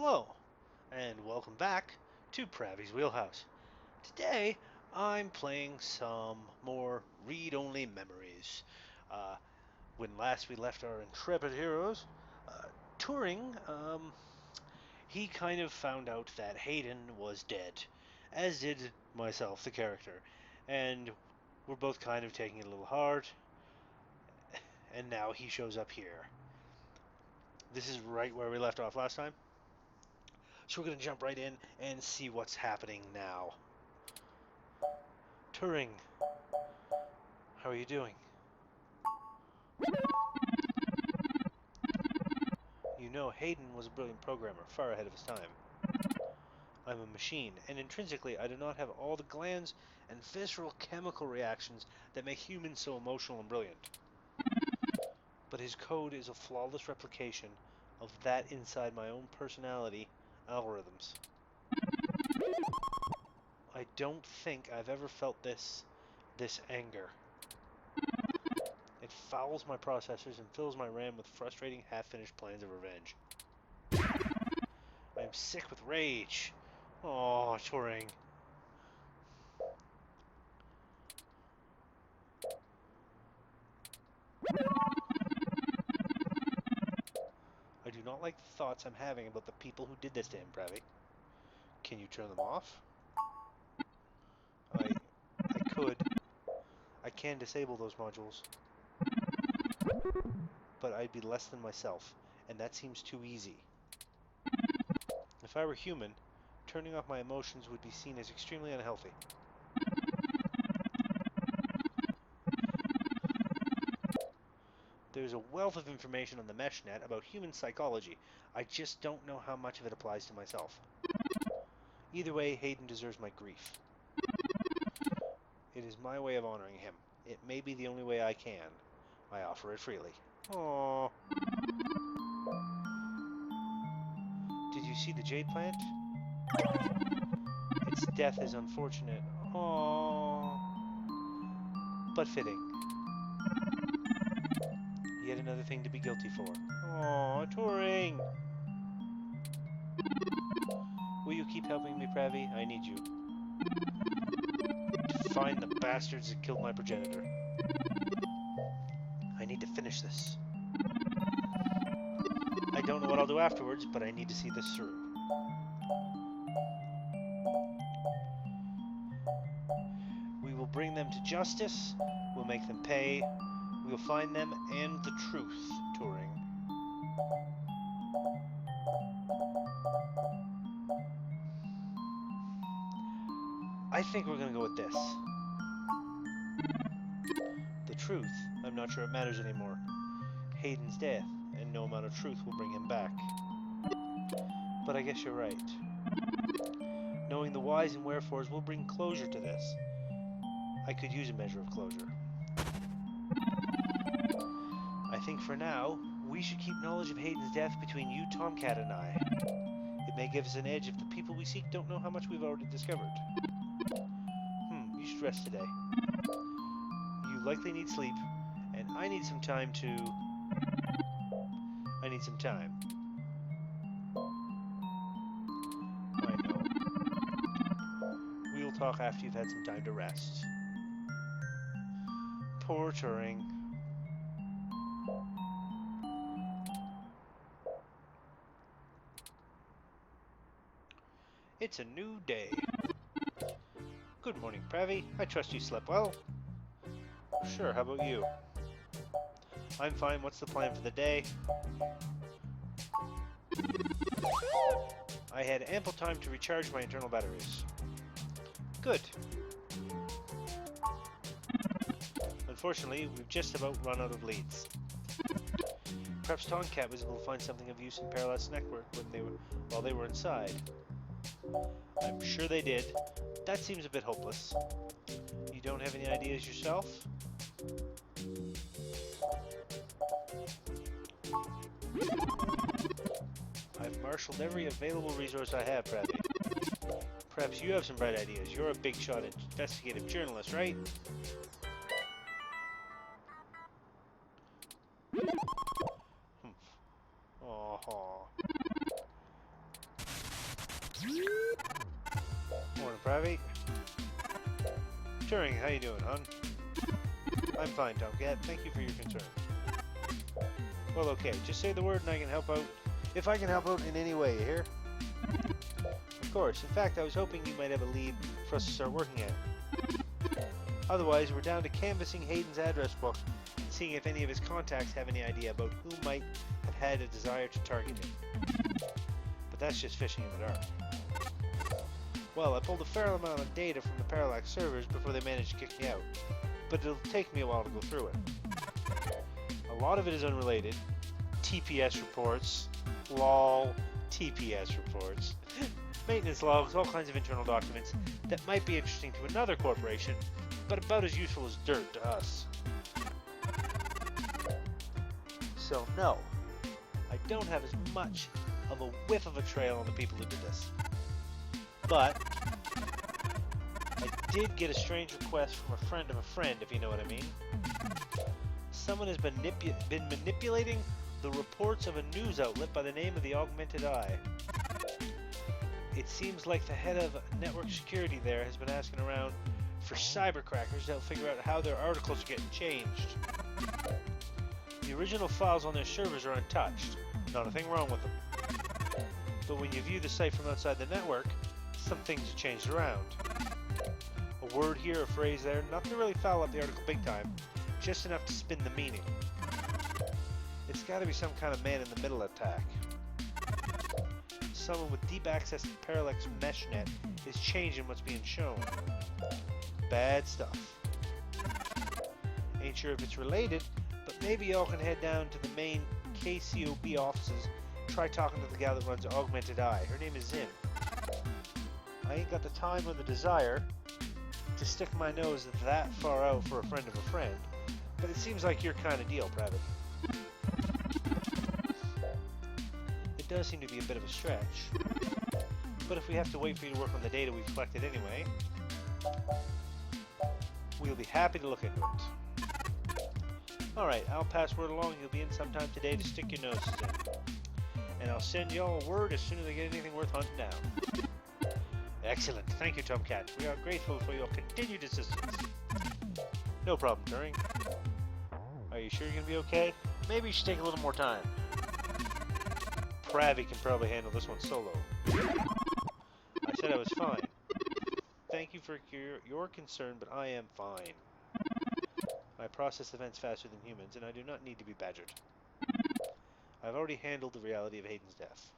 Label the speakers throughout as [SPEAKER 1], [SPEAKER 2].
[SPEAKER 1] Hello, and welcome back to Pravi's Wheelhouse. Today, I'm playing some more read-only memories. Uh, when last we left our intrepid heroes, Turing, he kind of found out that Hayden was dead, as did myself, the character, and we're both kind of taking it a little hard, and now he shows up here. This is right where we left off last time. So we're going to jump right in and see what's happening now. Turing, how are you doing? You know, Hayden was a brilliant programmer, far ahead of his time. I'm a machine, and intrinsically I do not have all the glands and visceral chemical reactions that make humans so emotional and brilliant. But his code is a flawless replication of that inside my own personality algorithms. I don't think I've ever felt this anger. It fouls my processors and fills my RAM with frustrating half-finished plans of revenge. I am sick with rage. Oh, Turing. I do not like the thoughts I'm having about the people who did this to him, Pravi. Can you turn them off? I could. I can disable those modules. But I'd be less than myself, and that seems too easy. If I were human, turning off my emotions would be seen as extremely unhealthy. There's a wealth of information on the MeshNet about human psychology. I just don't know how much of it applies to myself. Either way, Hayden deserves my grief. It is my way of honoring him. It may be the only way I can. I offer it freely. Aww. Did you see the jade plant? Its death is unfortunate. Aww. But fitting. Yet another thing to be guilty for. Aww, Turing! Will you keep helping me, Pravi? I need you. To find the bastards that killed my progenitor. I need to finish this. I don't know what I'll do afterwards, but I need to see this through. We will bring them to justice. We'll make them pay. We'll find them and the truth, Turing. I think we're going to go with this. The truth. I'm not sure it matters anymore. Hayden's death, and no amount of truth will bring him back. But I guess you're right. Knowing the whys and wherefores will bring closure to this. I could use a measure of closure. I think for now, we should keep knowledge of Hayden's death between you, Tomcat, and I. It may give us an edge if the people we seek don't know how much we've already discovered. You should rest today. You likely need sleep, and I need some time to... I need some time. I know. We'll talk after you've had some time to rest. Poor Turing. It's a new day. Good morning, Pravi. I trust you slept well. Sure, how about you? I'm fine. What's the plan for the day? I had ample time to recharge my internal batteries. Good. Unfortunately, we've just about run out of leads. Perhaps Tomcat was able to find something of use in Parallel's network while they were inside. I'm sure they did. That seems a bit hopeless. You don't have any ideas yourself? I've marshaled every available resource I have, Pravi. Perhaps you have some bright ideas. You're a big shot investigative journalist, right? Oh. Pravi. Turing, how you doing, hon? I'm fine, Tomcat. Thank you for your concern. Well, okay. Just say the word and I can help out. If I can help out in any way, you hear? Of course. In fact, I was hoping you might have a lead for us to start working at. Otherwise, we're down to canvassing Hayden's address book and seeing if any of his contacts have any idea about who might have had a desire to target him. But that's just fishing in the dark. Well, I pulled a fair amount of data from the Parallax servers before they managed to kick me out, but it'll take me a while to go through it. A lot of it is unrelated. TPS reports, lol, TPS reports, maintenance logs, all kinds of internal documents that might be interesting to another corporation, but about as useful as dirt to us. So no, I don't have as much of a whiff of a trail on the people who did this. But I did get a strange request from a friend of a friend, if you know what I mean. Someone has been manipulating the reports of a news outlet by the name of the Augmented Eye. It seems like the head of network security there has been asking around for cybercrackers to help figure out how their articles are getting changed. The original files on their servers are untouched. Not a thing wrong with them. But when you view the site from outside the network, some things are changed around. A word here, a phrase there, nothing to really foul up the article big time, just enough to spin the meaning. It's got to be some kind of man-in-the-middle attack. Someone with deep access to the Parallax meshnet is changing what's being shown. Bad stuff. Ain't sure if it's related, but maybe y'all can head down to the main KCOB offices, try talking to the gal that runs Augmented Eye. Her name is Zin. I ain't got the time or the desire to stick my nose that far out for a friend of a friend, but it seems like your kind of deal, Pravi. It does seem to be a bit of a stretch, but if we have to wait for you to work on the data we've collected anyway, we'll be happy to look into it. Alright, I'll pass word along. You'll be in sometime today to stick your noses in. And I'll send y'all a word as soon as I get anything worth hunting down. Excellent. Thank you, Tomcat. We are grateful for your continued assistance. No problem, Turing. Are you sure you're going to be okay? Maybe you should take a little more time. Pravi can probably handle this one solo. I said I was fine. Thank you for your concern, but I am fine. I process events faster than humans, and I do not need to be badgered. I've already handled the reality of Hayden's death.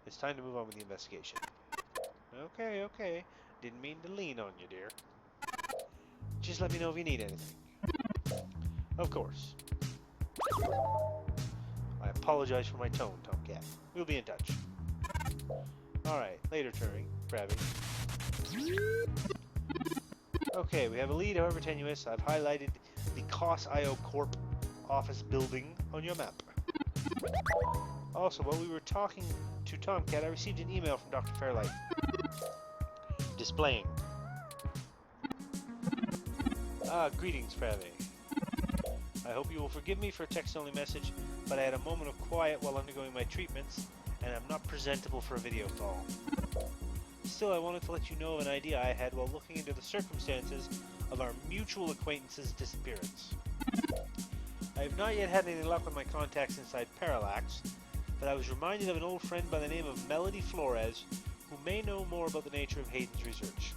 [SPEAKER 1] It's time to move on with the investigation. Okay. Didn't mean to lean on you, dear. Just let me know if you need anything. Of course. I apologize for my tone, Tomcat. We'll be in touch. Alright, later, Turing. Pravi. Okay, we have a lead, however tenuous. I've highlighted the COS.io Corp office building on your map. Also, while we were talking to Tomcat, I received an email from Dr. Fairlight. Displaying. Greetings, Pravi. I hope you will forgive me for a text-only message, but I had a moment of quiet while undergoing my treatments, and I'm not presentable for a video call. Still, I wanted to let you know of an idea I had while looking into the circumstances of our mutual acquaintance's disappearance. I have not yet had any luck with my contacts inside Parallax, but I was reminded of an old friend by the name of Melody Flores, who may know more about the nature of Hayden's research.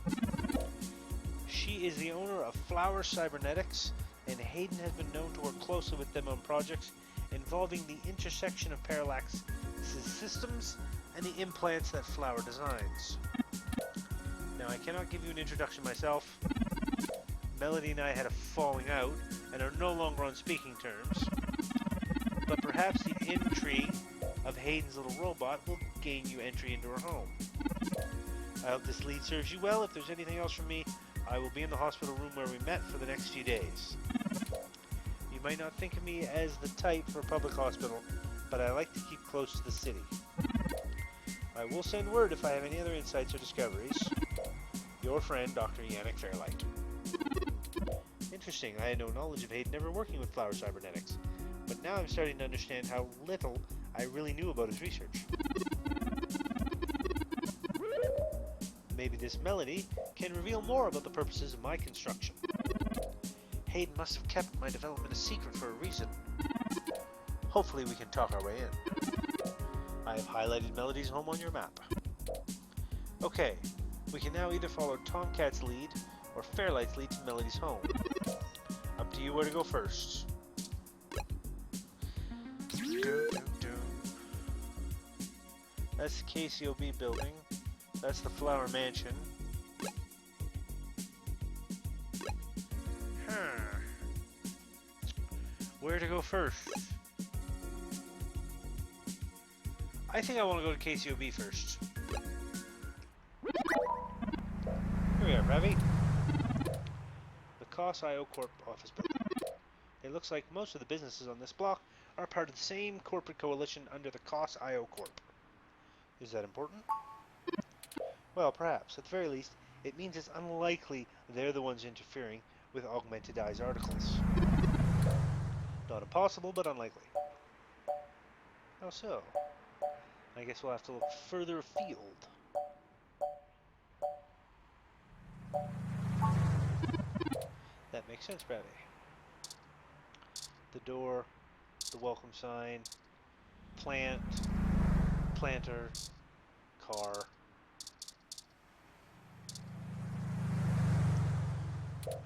[SPEAKER 1] She is the owner of Flower Cybernetics, and Hayden has been known to work closely with them on projects involving the intersection of Parallax's systems and the implants that Flower designs. Now, I cannot give you an introduction myself. Melody and I had a falling out and are no longer on speaking terms, but perhaps the intrigue of Hayden's little robot will gain you entry into her home. I hope this lead serves you well. If there's anything else from me, I will be in the hospital room where we met for the next few days. You might not think of me as the type for a public hospital, but I like to keep close to the city. I will send word if I have any other insights or discoveries. Your friend, Dr. Yannick Fairlight. Interesting, I had no knowledge of Hayden ever working with Flower Cybernetics, but now I'm starting to understand how little I really knew about his research. Maybe this melody can reveal more about the purposes of my construction. Hayden must have kept my development a secret for a reason. Hopefully we can talk our way in. I have highlighted Melody's home on your map. Okay, we can now either follow Tomcat's lead or Fairlight's lead to Melody's home. Up to you where to go first. That's the KCOB building. That's the Flower Mansion. Where to go first? I think I want to go to KCOB first. Here we are, Pravi. The COS.io Corp office building. It looks like most of the businesses on this block are part of the same corporate coalition under the COS.io Corp. Is that important? Well, perhaps. At the very least, it means it's unlikely they're the ones interfering with Augmented Eye's articles. Not impossible, but unlikely. How so? I guess we'll have to look further afield. That makes sense, Pravi. The door, the welcome sign, plant, planter, car.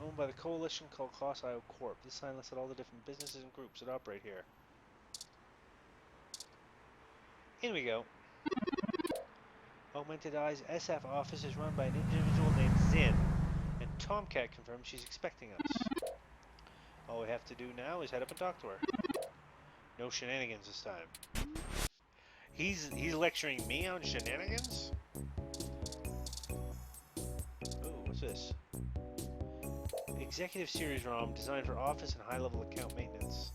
[SPEAKER 1] Owned by the coalition called COS.io Corp. This sign lists all the different businesses and groups that operate here. In we go. Augmented Eye's SF office is run by an individual named Zin, and Tomcat confirms she's expecting us. All we have to do now is head up and talk to her. No shenanigans this time. He's lecturing me on shenanigans? Ooh, what's this? Executive Series ROM designed for office and high-level account maintenance.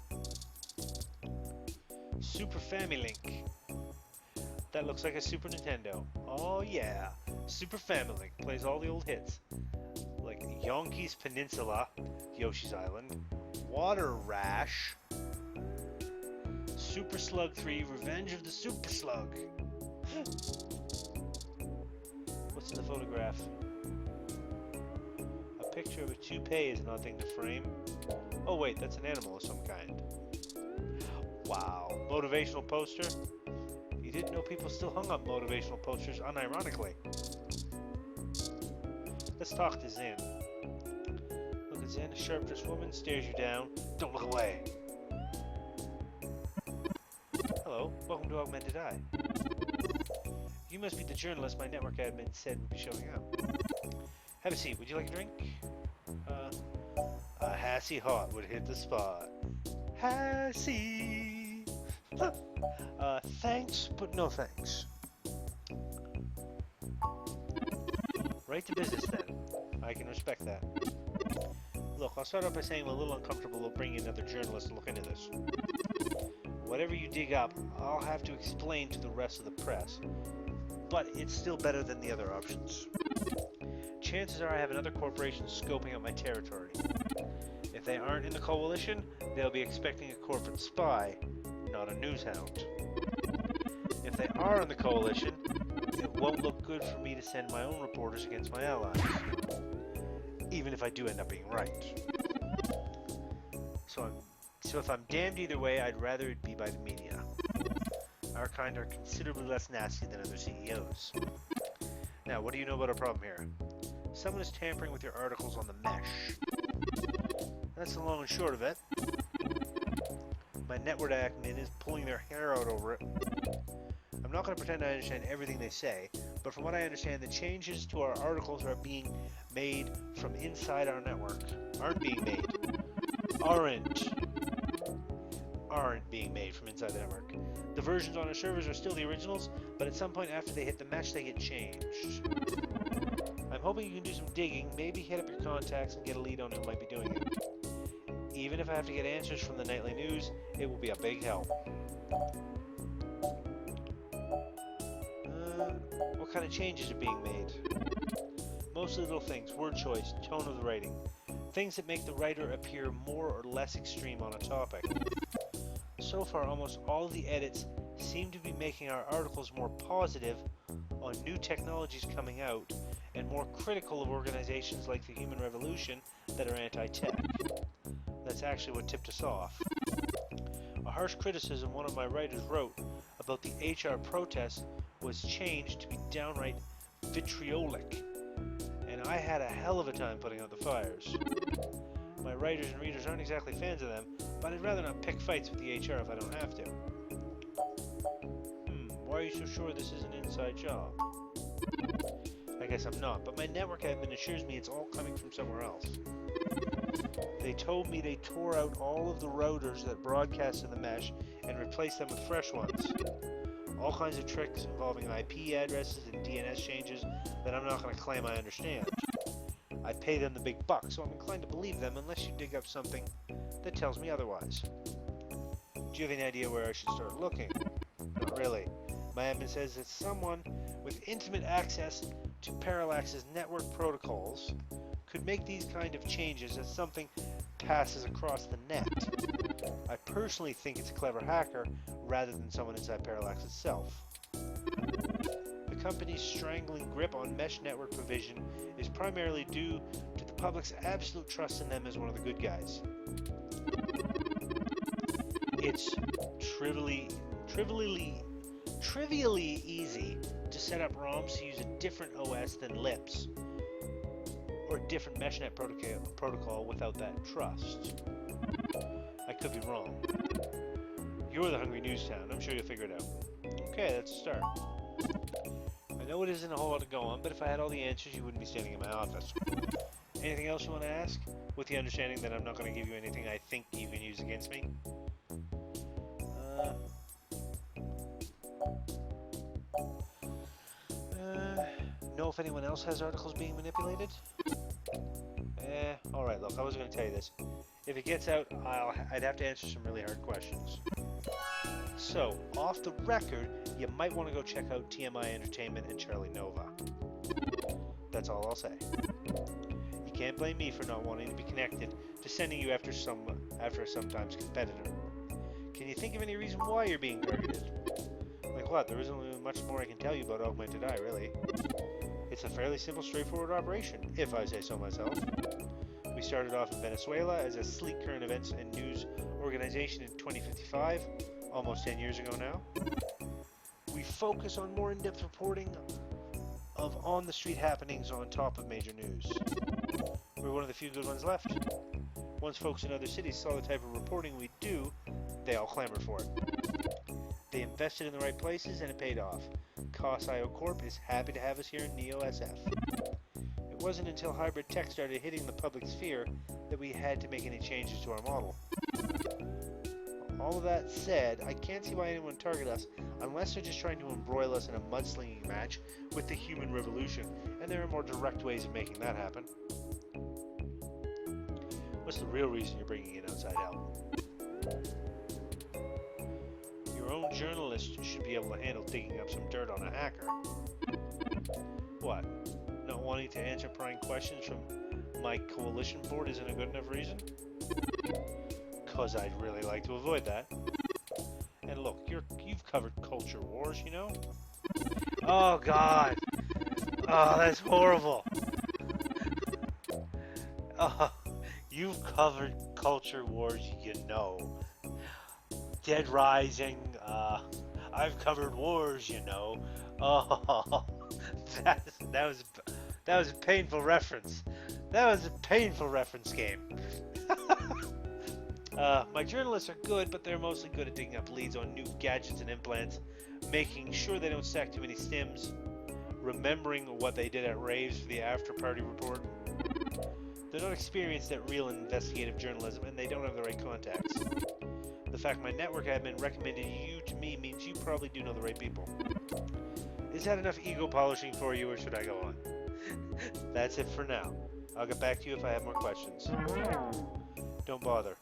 [SPEAKER 1] Super Family Link. That looks like a Super Nintendo. Oh yeah, Super Family Link plays all the old hits, like Yonki's Peninsula, Yoshi's Island, Water Rash, Super Slug 3, Revenge of the Super Slug. What's in the photograph? A picture of a toupee is an odd thing to frame. Oh wait, that's an animal of some kind. Wow, motivational poster? You didn't know people still hung up motivational posters unironically. Let's talk to Zin. Look at Zin, a sharp-dressed woman stares you down. Don't look away. Hello, welcome to Augmented Eye. You must be the journalist my network admin said would be showing up. Have a seat, would you like a drink? A Hassy Hot would hit the spot. Hassy! Thanks, but no thanks. Right to business then. I can respect that. Look, I'll start off by saying I'm a little uncomfortable about bringing another journalist to look into this. Whatever you dig up, I'll have to explain to the rest of the press. But it's still better than the other options. Chances are I have another corporation scoping out my territory. If they aren't in the coalition, they'll be expecting a corporate spy, not a news hound. If they are in the coalition, it won't look good for me to send my own reporters against my allies. Even if I do end up being right. So if I'm damned either way, I'd rather it be by the media. Our kind are considerably less nasty than other CEOs. Now, what do you know about our problem here? Someone is tampering with your articles on the mesh. That's the long and short of it. My network admin is pulling their hair out over it. I'm not going to pretend I understand everything they say, but from what I understand, the changes to our articles are being made from inside our network. Aren't being made from inside the network. The versions on our servers are still the originals, but at some point after they hit the mesh, they get changed. I'm hoping you can do some digging, maybe hit up your contacts and get a lead on who might be doing it. Even if I have to get answers from the nightly news, it will be a big help. What kind of changes are being made? Mostly little things, word choice, tone of the writing. Things that make the writer appear more or less extreme on a topic. So far, almost all of the edits seem to be making our articles more positive on new technologies coming out and more critical of organizations like the Human Revolution that are anti-tech. That's actually what tipped us off. A harsh criticism one of my writers wrote about the HR protests was changed to be downright vitriolic, and I had a hell of a time putting out the fires. My writers and readers aren't exactly fans of them, but I'd rather not pick fights with the HR if I don't have to. Why are you so sure this is an inside job? I guess I'm not, but my network admin assures me it's all coming from somewhere else. They told me they tore out all of the routers that broadcast in the mesh and replaced them with fresh ones. All kinds of tricks involving IP addresses and DNS changes that I'm not going to claim I understand. I pay them the big bucks, so I'm inclined to believe them unless you dig up something that tells me otherwise. Do you have any idea where I should start looking? Not really. My admin says that someone with intimate access to Parallax's network protocols could make these kind of changes as something passes across the net. I personally think it's a clever hacker rather than someone inside Parallax itself. The company's strangling grip on mesh network provision is primarily due to the public's absolute trust in them as one of the good guys. It's trivially easy to set up ROMs to use a different OS than LIPS, or a different meshnet protocol without that trust. I could be wrong. You're the Hungry News Town. I'm sure you'll figure it out. Okay, let's start. I know it isn't a whole lot to go on, but if I had all the answers, you wouldn't be standing in my office. Anything else you want to ask? With the understanding that I'm not going to give you anything I think you can use against me? Know if anyone else has articles being manipulated? Alright, look, I wasn't going to tell you this. If it gets out, I'd have to answer some really hard questions. So, off the record, you might want to go check out TMI Entertainment and Charlie Nova. That's all I'll say. You can't blame me for not wanting to be connected to sending you after a sometimes competitor. Can you think of any reason why you're being targeted? Like what? There isn't really much more I can tell you about Augmented Eye, really. It's a fairly simple, straightforward operation, if I say so myself. We started off in Venezuela as a sleek current events and news organization in 2055, almost 10 years ago now. We focus on more in-depth reporting of on-the-street happenings on top of major news. We're one of the few good ones left. Once folks in other cities saw the type of reporting we do, they all clamored for it. They invested in the right places and it paid off. COS.io Corp is happy to have us here in Neo SF. It wasn't until hybrid tech started hitting the public sphere that we had to make any changes to our model. All of that said, I can't see why anyone would target us unless they're just trying to embroil us in a mudslinging match with the Human Revolution, and there are more direct ways of making that happen. What's the real reason you're bringing in outside help? Your own journalist should be able to handle digging up some dirt on a hacker. What? Not wanting to answer prying questions from my coalition board isn't a good enough reason? 'Cause I'd really like to avoid that. And look, you've covered culture wars, you know? Oh God! Oh, that's horrible! Oh, you've covered culture wars, you know. Dead Rising, I've covered wars, you know. Oh, that was a painful reference. That was a painful reference game. My journalists are good, but they're mostly good at digging up leads on new gadgets and implants, making sure they don't stack too many stims, remembering what they did at raves for the after-party report. They're not experienced at real investigative journalism, and they don't have the right contacts. The fact my network admin recommended you to me means you probably do know the right people. Is that enough ego polishing for you, or should I go on? That's it for now. I'll get back to you if I have more questions. Don't bother.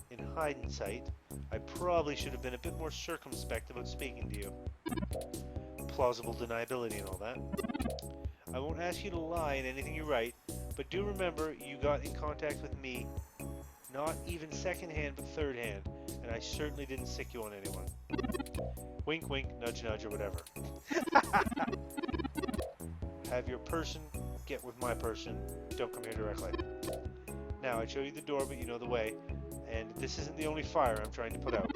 [SPEAKER 1] In hindsight, I probably should have been a bit more circumspect about speaking to you. Plausible deniability and all that. I won't ask you to lie in anything you write, but do remember you got in contact with me, not even second-hand but third-hand, and I certainly didn't sick you on anyone. Wink wink, nudge nudge, or whatever. Have your person get with my person. Don't come here directly. Now, I'd show you the door, but you know the way. And this isn't the only fire I'm trying to put out.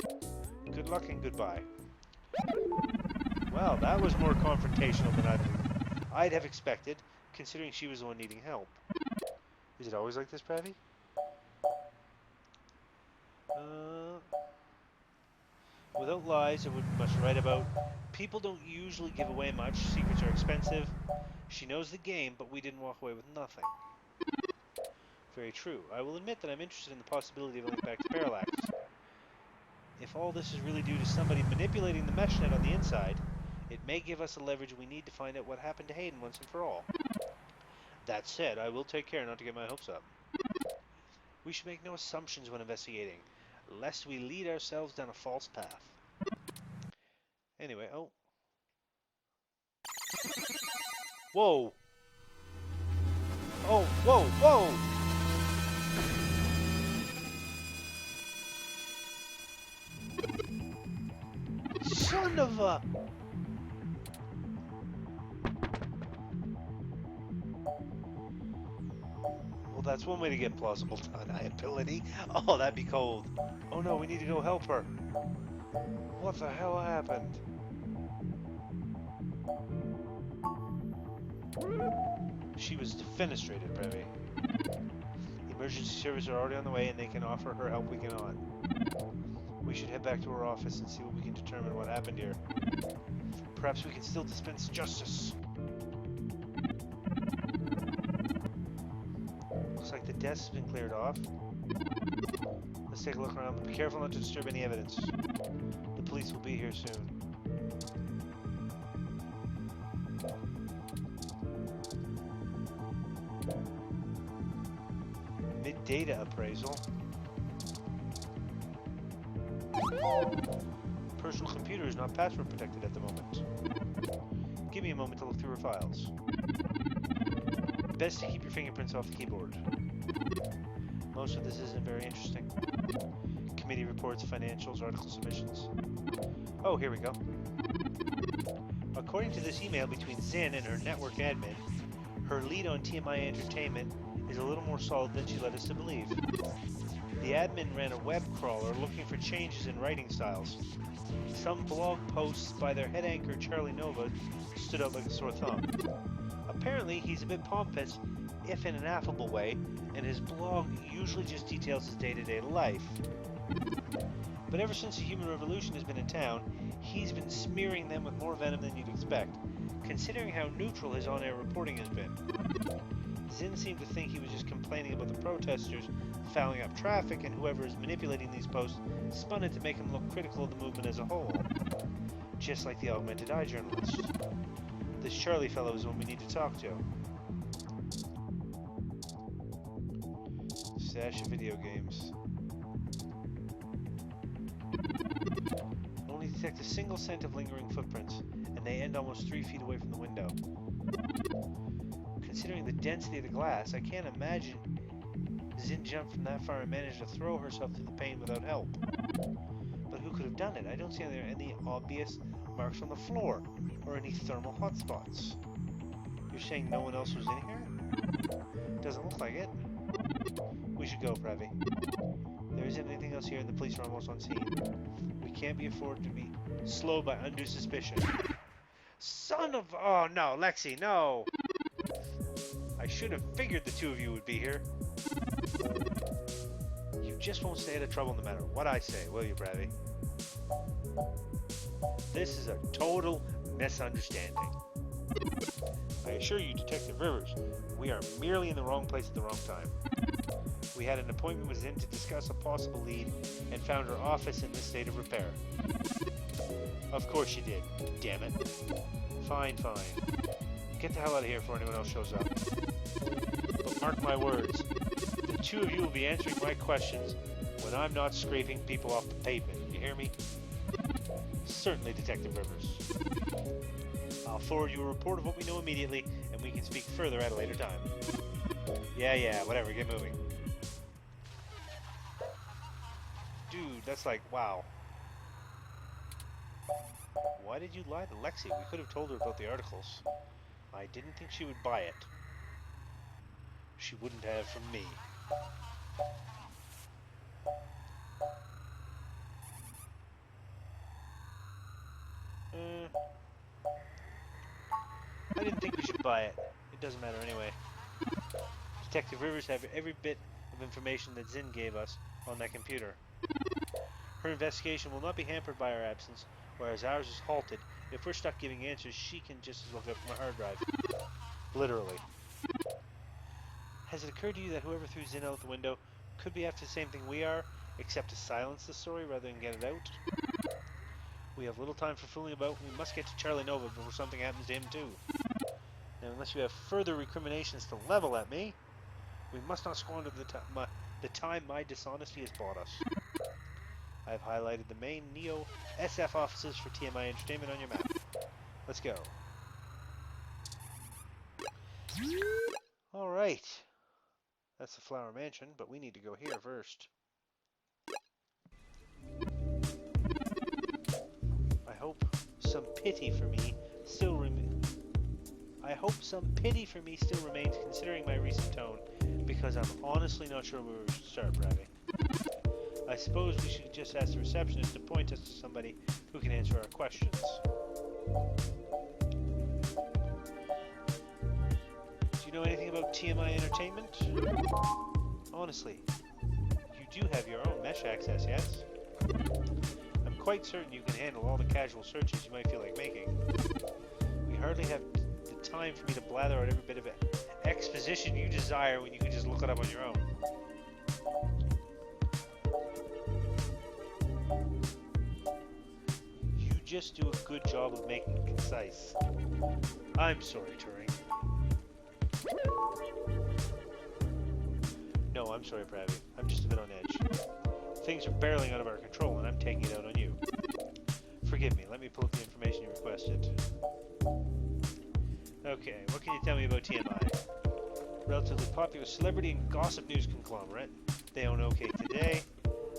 [SPEAKER 1] Good luck and goodbye. Well, that was more confrontational than I'd have expected, considering she was the one needing help. Is it always like this, Pravi? Without lies, I wouldn't much to write about. People don't usually give away much. Secrets are expensive. She knows the game, but we didn't walk away with nothing. Very true. I will admit that I'm interested in the possibility of a link back to Parallax. If all this is really due to somebody manipulating the mesh net on the inside, it may give us the leverage we need to find out what happened to Hayden once and for all. That said, I will take care not to get my hopes up. We should make no assumptions when investigating, lest we lead ourselves down a false path. Anyway, oh. Whoa! Oh, whoa, whoa! Son of a... Well, that's one way to get plausible deniability. Oh, that'd be cold. Oh no, we need to go help her. What the hell happened? She was defenestrated, Pravi. Emergency services are already on the way and they can offer her help we cannot. We should head back to her office and see what we can determine what happened here. Perhaps we can still dispense justice. Looks like the desk has been cleared off. Let's take a look around, but be careful not to disturb any evidence. The police will be here soon. Mid-data appraisal. Personal computer is not password protected at the moment. Give me a moment to look through her files. Best to keep your fingerprints off the keyboard. Most of this isn't very interesting. Committee reports, financials, article submissions. Oh, here we go. According to this email between Zen and her network admin, her lead on TMI Entertainment is a little more solid than she led us to believe. The admin ran a web crawler looking for changes in writing styles. Some blog posts by their head anchor Charlie Nova stood out like a sore thumb. Apparently, he's a bit pompous, if in an affable way, and his blog usually just details his day-to-day life. But ever since the Human Revolution has been in town, he's been smearing them with more venom than you'd expect, considering how neutral his on-air reporting has been. Zinn seemed to think he was just complaining about the protesters fouling up traffic, and whoever is manipulating these posts spun it to make him look critical of the movement as a whole. Just like the Augmented Eye journalist. This Charlie fellow is the one we need to talk to. Stash of video games. Only detect a single scent of lingering footprints, and they end almost 3 feet away from the window. Considering the density of the glass, I can't imagine Zinn jumped from that far and managed to throw herself through the pane without help. But who could have done it? I don't see any obvious marks on the floor, or any thermal hotspots. You're saying no one else was in here? Doesn't look like it. We should go, Pravi. There isn't anything else here and the police are almost on scene. We can't be afforded to be slowed by undue suspicion. Son of... Oh, no, Lexi, no! I should have figured the two of you would be here. You just won't stay out of trouble no matter what I say, will you, Pravi? This is a total misunderstanding. I assure you, Detective Rivers, we are merely in the wrong place at the wrong time. We had an appointment with Zinn to discuss a possible lead and found her office in this state of repair. Of course you did, damn it. Fine, fine. Get the hell out of here before anyone else shows up. But mark my words, the two of you will be answering my questions when I'm not scraping people off the pavement. You hear me? Certainly, Detective Rivers. I'll forward you a report of what we know immediately, and we can speak further at a later time. Yeah, whatever, get moving. Dude, that's like, wow. Why did you lie to Lexi? We could have told her about the articles. I didn't think she would buy it. she wouldn't have from me. I didn't think we should buy it. It doesn't matter anyway. Detective Rivers has every bit of information that Zinn gave us on that computer. Her investigation will not be hampered by our absence, whereas ours is halted. If we're stuck giving answers, she can just as well go from a hard drive. Literally. Has it occurred to you that whoever threw Zinn out the window could be after the same thing we are, except to silence the story rather than get it out? We have little time for fooling about. We must get to Charlie Nova before something happens to him too. Now, unless you have further recriminations to level at me, we must not squander the time my dishonesty has bought us. I have highlighted the main Neo SF offices for TMI Entertainment on your map. Let's go. Alright. That's the Flower Mansion, but we need to go here first. I hope some pity for me still remains, considering my recent tone, because I'm honestly not sure where we should start, Pravi. I suppose we should just ask the receptionist to point us to somebody who can answer our questions. Do you know anything about TMI Entertainment? Honestly, you do have your own mesh access, yes? I'm quite certain you can handle all the casual searches you might feel like making. We hardly have the time for me to blather out every bit of exposition you desire when you can just look it up on your own. You just do a good job of making it concise. I'm sorry, Turing. No, I'm sorry, Pravi. I'm just a bit on edge. Things are barreling out of our control, and I'm taking it out on you. Forgive me. Let me pull up the information you requested. Okay, what can you tell me about TMI? Relatively popular celebrity and gossip news conglomerate. They own OK Today.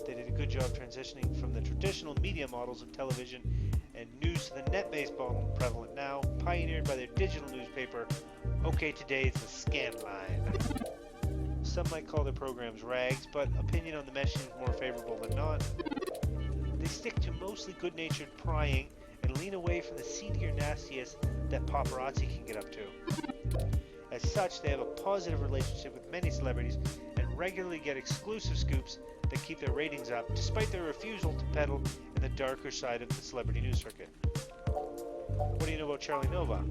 [SPEAKER 1] They did a good job transitioning from the traditional media models of television and news to the net-based model prevalent now, pioneered by their digital newspaper, OK Today is the scan line. Some might call their programs rags, but opinion on the mesh is more favorable than not. They stick to mostly good-natured prying and lean away from the seedier nastiest that paparazzi can get up to. As such, they have a positive relationship with many celebrities and regularly get exclusive scoops that keep their ratings up, despite their refusal to peddle in the darker side of the celebrity news circuit. What do you know about Charlie Nova?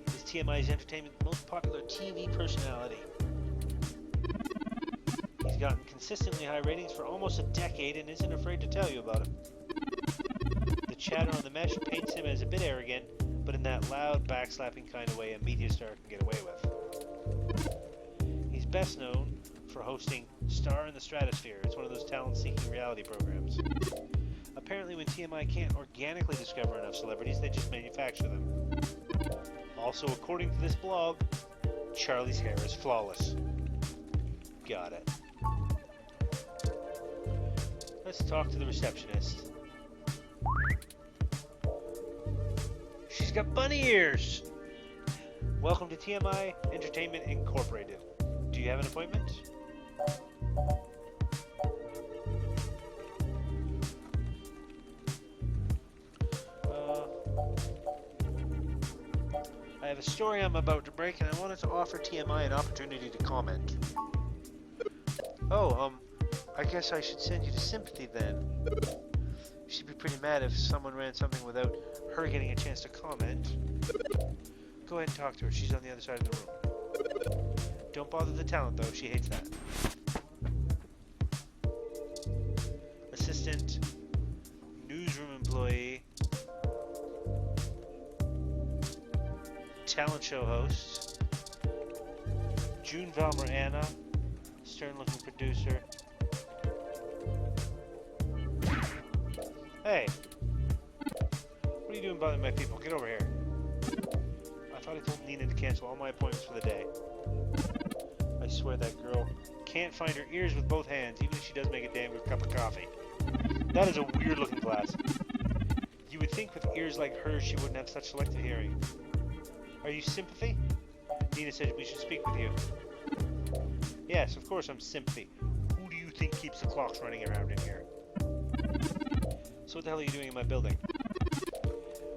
[SPEAKER 1] Is TMI's Entertainment's most popular TV personality. He's gotten consistently high ratings for almost a decade and isn't afraid to tell you about him. The chatter on the mesh paints him as a bit arrogant, but in that loud, backslapping kind of way a media star can get away with. He's best known for hosting Star in the Stratosphere. It's one of those talent-seeking reality programs. Apparently when TMI can't organically discover enough celebrities, they just manufacture them. Also, according to this blog, Charlie's hair is flawless. Got it. Let's talk to the receptionist. She's got bunny ears! Welcome to TMI Entertainment Incorporated. Do you have an appointment? I have a story I'm about to break and I wanted to offer TMI an opportunity to comment. Oh, I guess I should send you to Sympathy then. She'd be pretty mad if someone ran something without her getting a chance to comment. Go ahead and talk to her. She's on the other side of the room. Don't bother the talent, though. She hates that. Assistant. Newsroom employee. Talent show host. June Valmer Anna. Stern-looking producer. Hey! What are you doing bothering my people? Get over here. I thought I told Nina to cancel all my appointments for the day. I swear that girl can't find her ears with both hands, even if she does make a damn good cup of coffee. That is a weird-looking glass. You would think with ears like hers she wouldn't have such selective hearing. Are you Sympathy? Nina said we should speak with you. Yes, of course I'm Sympathy. Who do you think keeps the clocks running around in here? So what the hell are you doing in my building?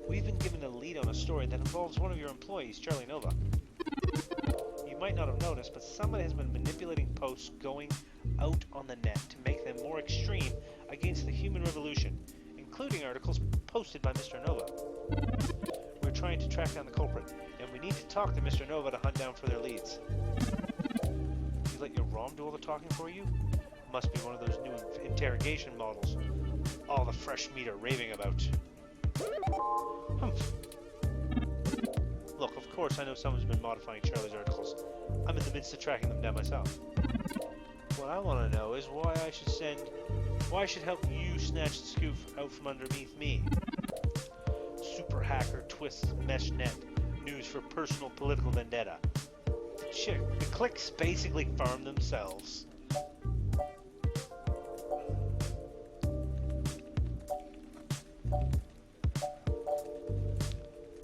[SPEAKER 1] We've been given a lead on a story that involves one of your employees, Charlie Nova. You might not have noticed, but someone has been manipulating posts going out on the net to make them more extreme against the human revolution, including articles posted by Mr. Nova. We're trying to track down the culprit, and we need to talk to Mr. Nova to hunt down further leads. You let your ROM do all the talking for you? Must be one of those new interrogation models all the fresh meat are raving about. Look, of course I know someone's been modifying Charlie's articles. I'm in the midst of tracking them down myself. What I want to know is why I should help you snatch the scoop out from underneath me. Super hacker twists mesh net news for personal political vendetta. The clicks basically farm themselves.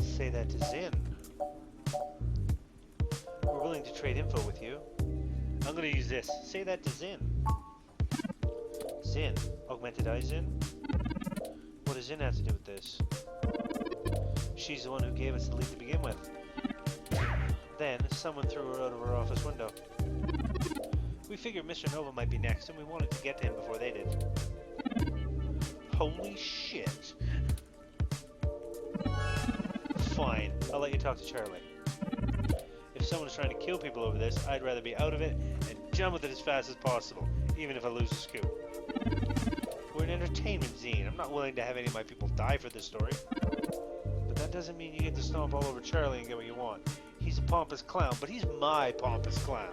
[SPEAKER 1] Say that to Zin. We're willing to trade info with you. I'm going to use this. Say that to Zin. Zin. Augmented Eye Zin? What does Zin have to do with this? She's the one who gave us the lead to begin with. Then, someone threw her out of her office window. We figured Mr. Nova might be next, and we wanted to get to him before they did. Holy shit. Fine, I'll let you talk to Charlie. If someone is trying to kill people over this, I'd rather be out of it and done with it as fast as possible, even if I lose the scoop. We're an entertainment zine. I'm not willing to have any of my people die for this story. But that doesn't mean you get to stomp all over Charlie and get what you want. He's a pompous clown, but he's my pompous clown.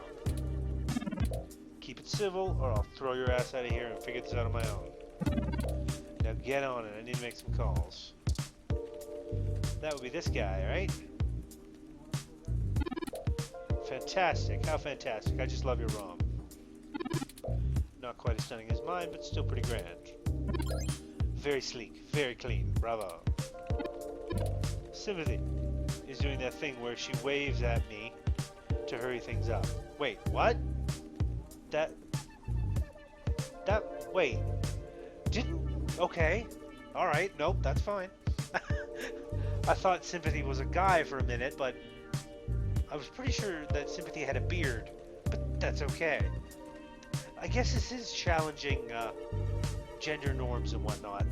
[SPEAKER 1] Keep it civil, or I'll throw your ass out of here and figure this out on my own. Now get on it. I need to make some calls. That would be this guy, right? Fantastic. How fantastic. I just love your ROM. Not quite as stunning as mine, but still pretty grand. Very sleek. Very clean. Bravo. Sympathy is doing that thing where she waves at me to hurry things up. Wait, what? Wait. Okay. Alright, nope, that's fine. I thought Sympathy was a guy for a minute, but I was pretty sure that Sympathy had a beard, but that's okay. I guess this is challenging gender norms and whatnot.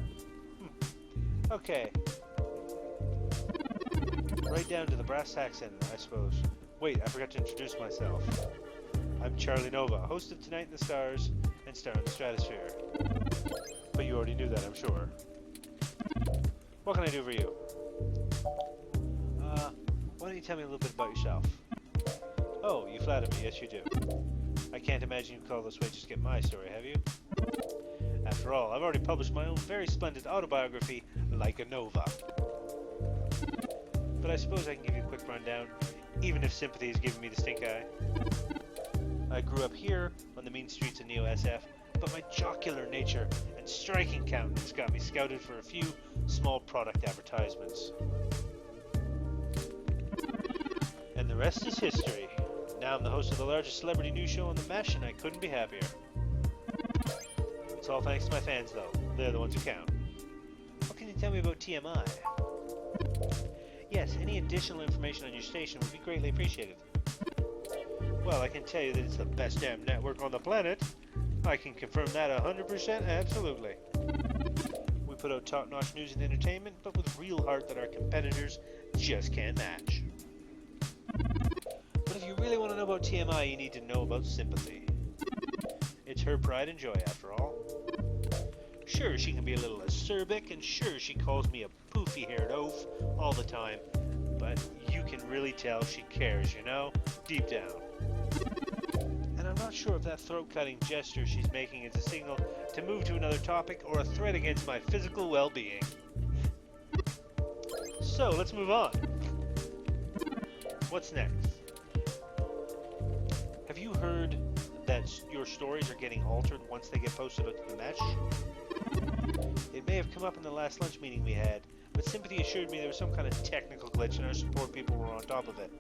[SPEAKER 1] Okay. Right down to the brass tacks end, I suppose. Wait, I forgot to introduce myself. I'm Charlie Nova, host of Tonight in the Stars and Star in the Stratosphere. But you already knew that, I'm sure. What can I do for you? Why don't you tell me a little bit about yourself? Oh, you flatter me, yes you do. I can't imagine you'd call this way just to get my story, have you? After all, I've already published my own very splendid autobiography, Like a Nova. But I suppose I can give you a quick rundown, even if Sympathy is giving me the stink eye. I grew up here on the mean streets of Neo-SF, but my jocular nature and striking countenance got me scouted for a few small product advertisements. And the rest is history. Now I'm the host of the largest celebrity news show on the Mesh, and I couldn't be happier. It's all thanks to my fans, though. They're the ones who count. What can you tell me about TMI? Yes, any additional information on your station would be greatly appreciated. Well, I can tell you that it's the best damn network on the planet. I can confirm that 100%, absolutely. We put out top-notch news and entertainment, but with real heart that our competitors just can't match. But if you really want to know about TMI, you need to know about Sympathy. It's her pride and joy, after all. Sure, she can be a little acerbic, and sure, she calls me a poofy-haired oaf all the time, but you can really tell she cares, you know, deep down. And I'm not sure if that throat-cutting gesture she's making is a signal to move to another topic or a threat against my physical well-being. So, let's move on. What's next? Have you heard that your stories are getting altered once they get posted onto the Mesh? It may have come up in the last lunch meeting we had, but Sympathy assured me there was some kind of technical glitch and our support people were on top of it.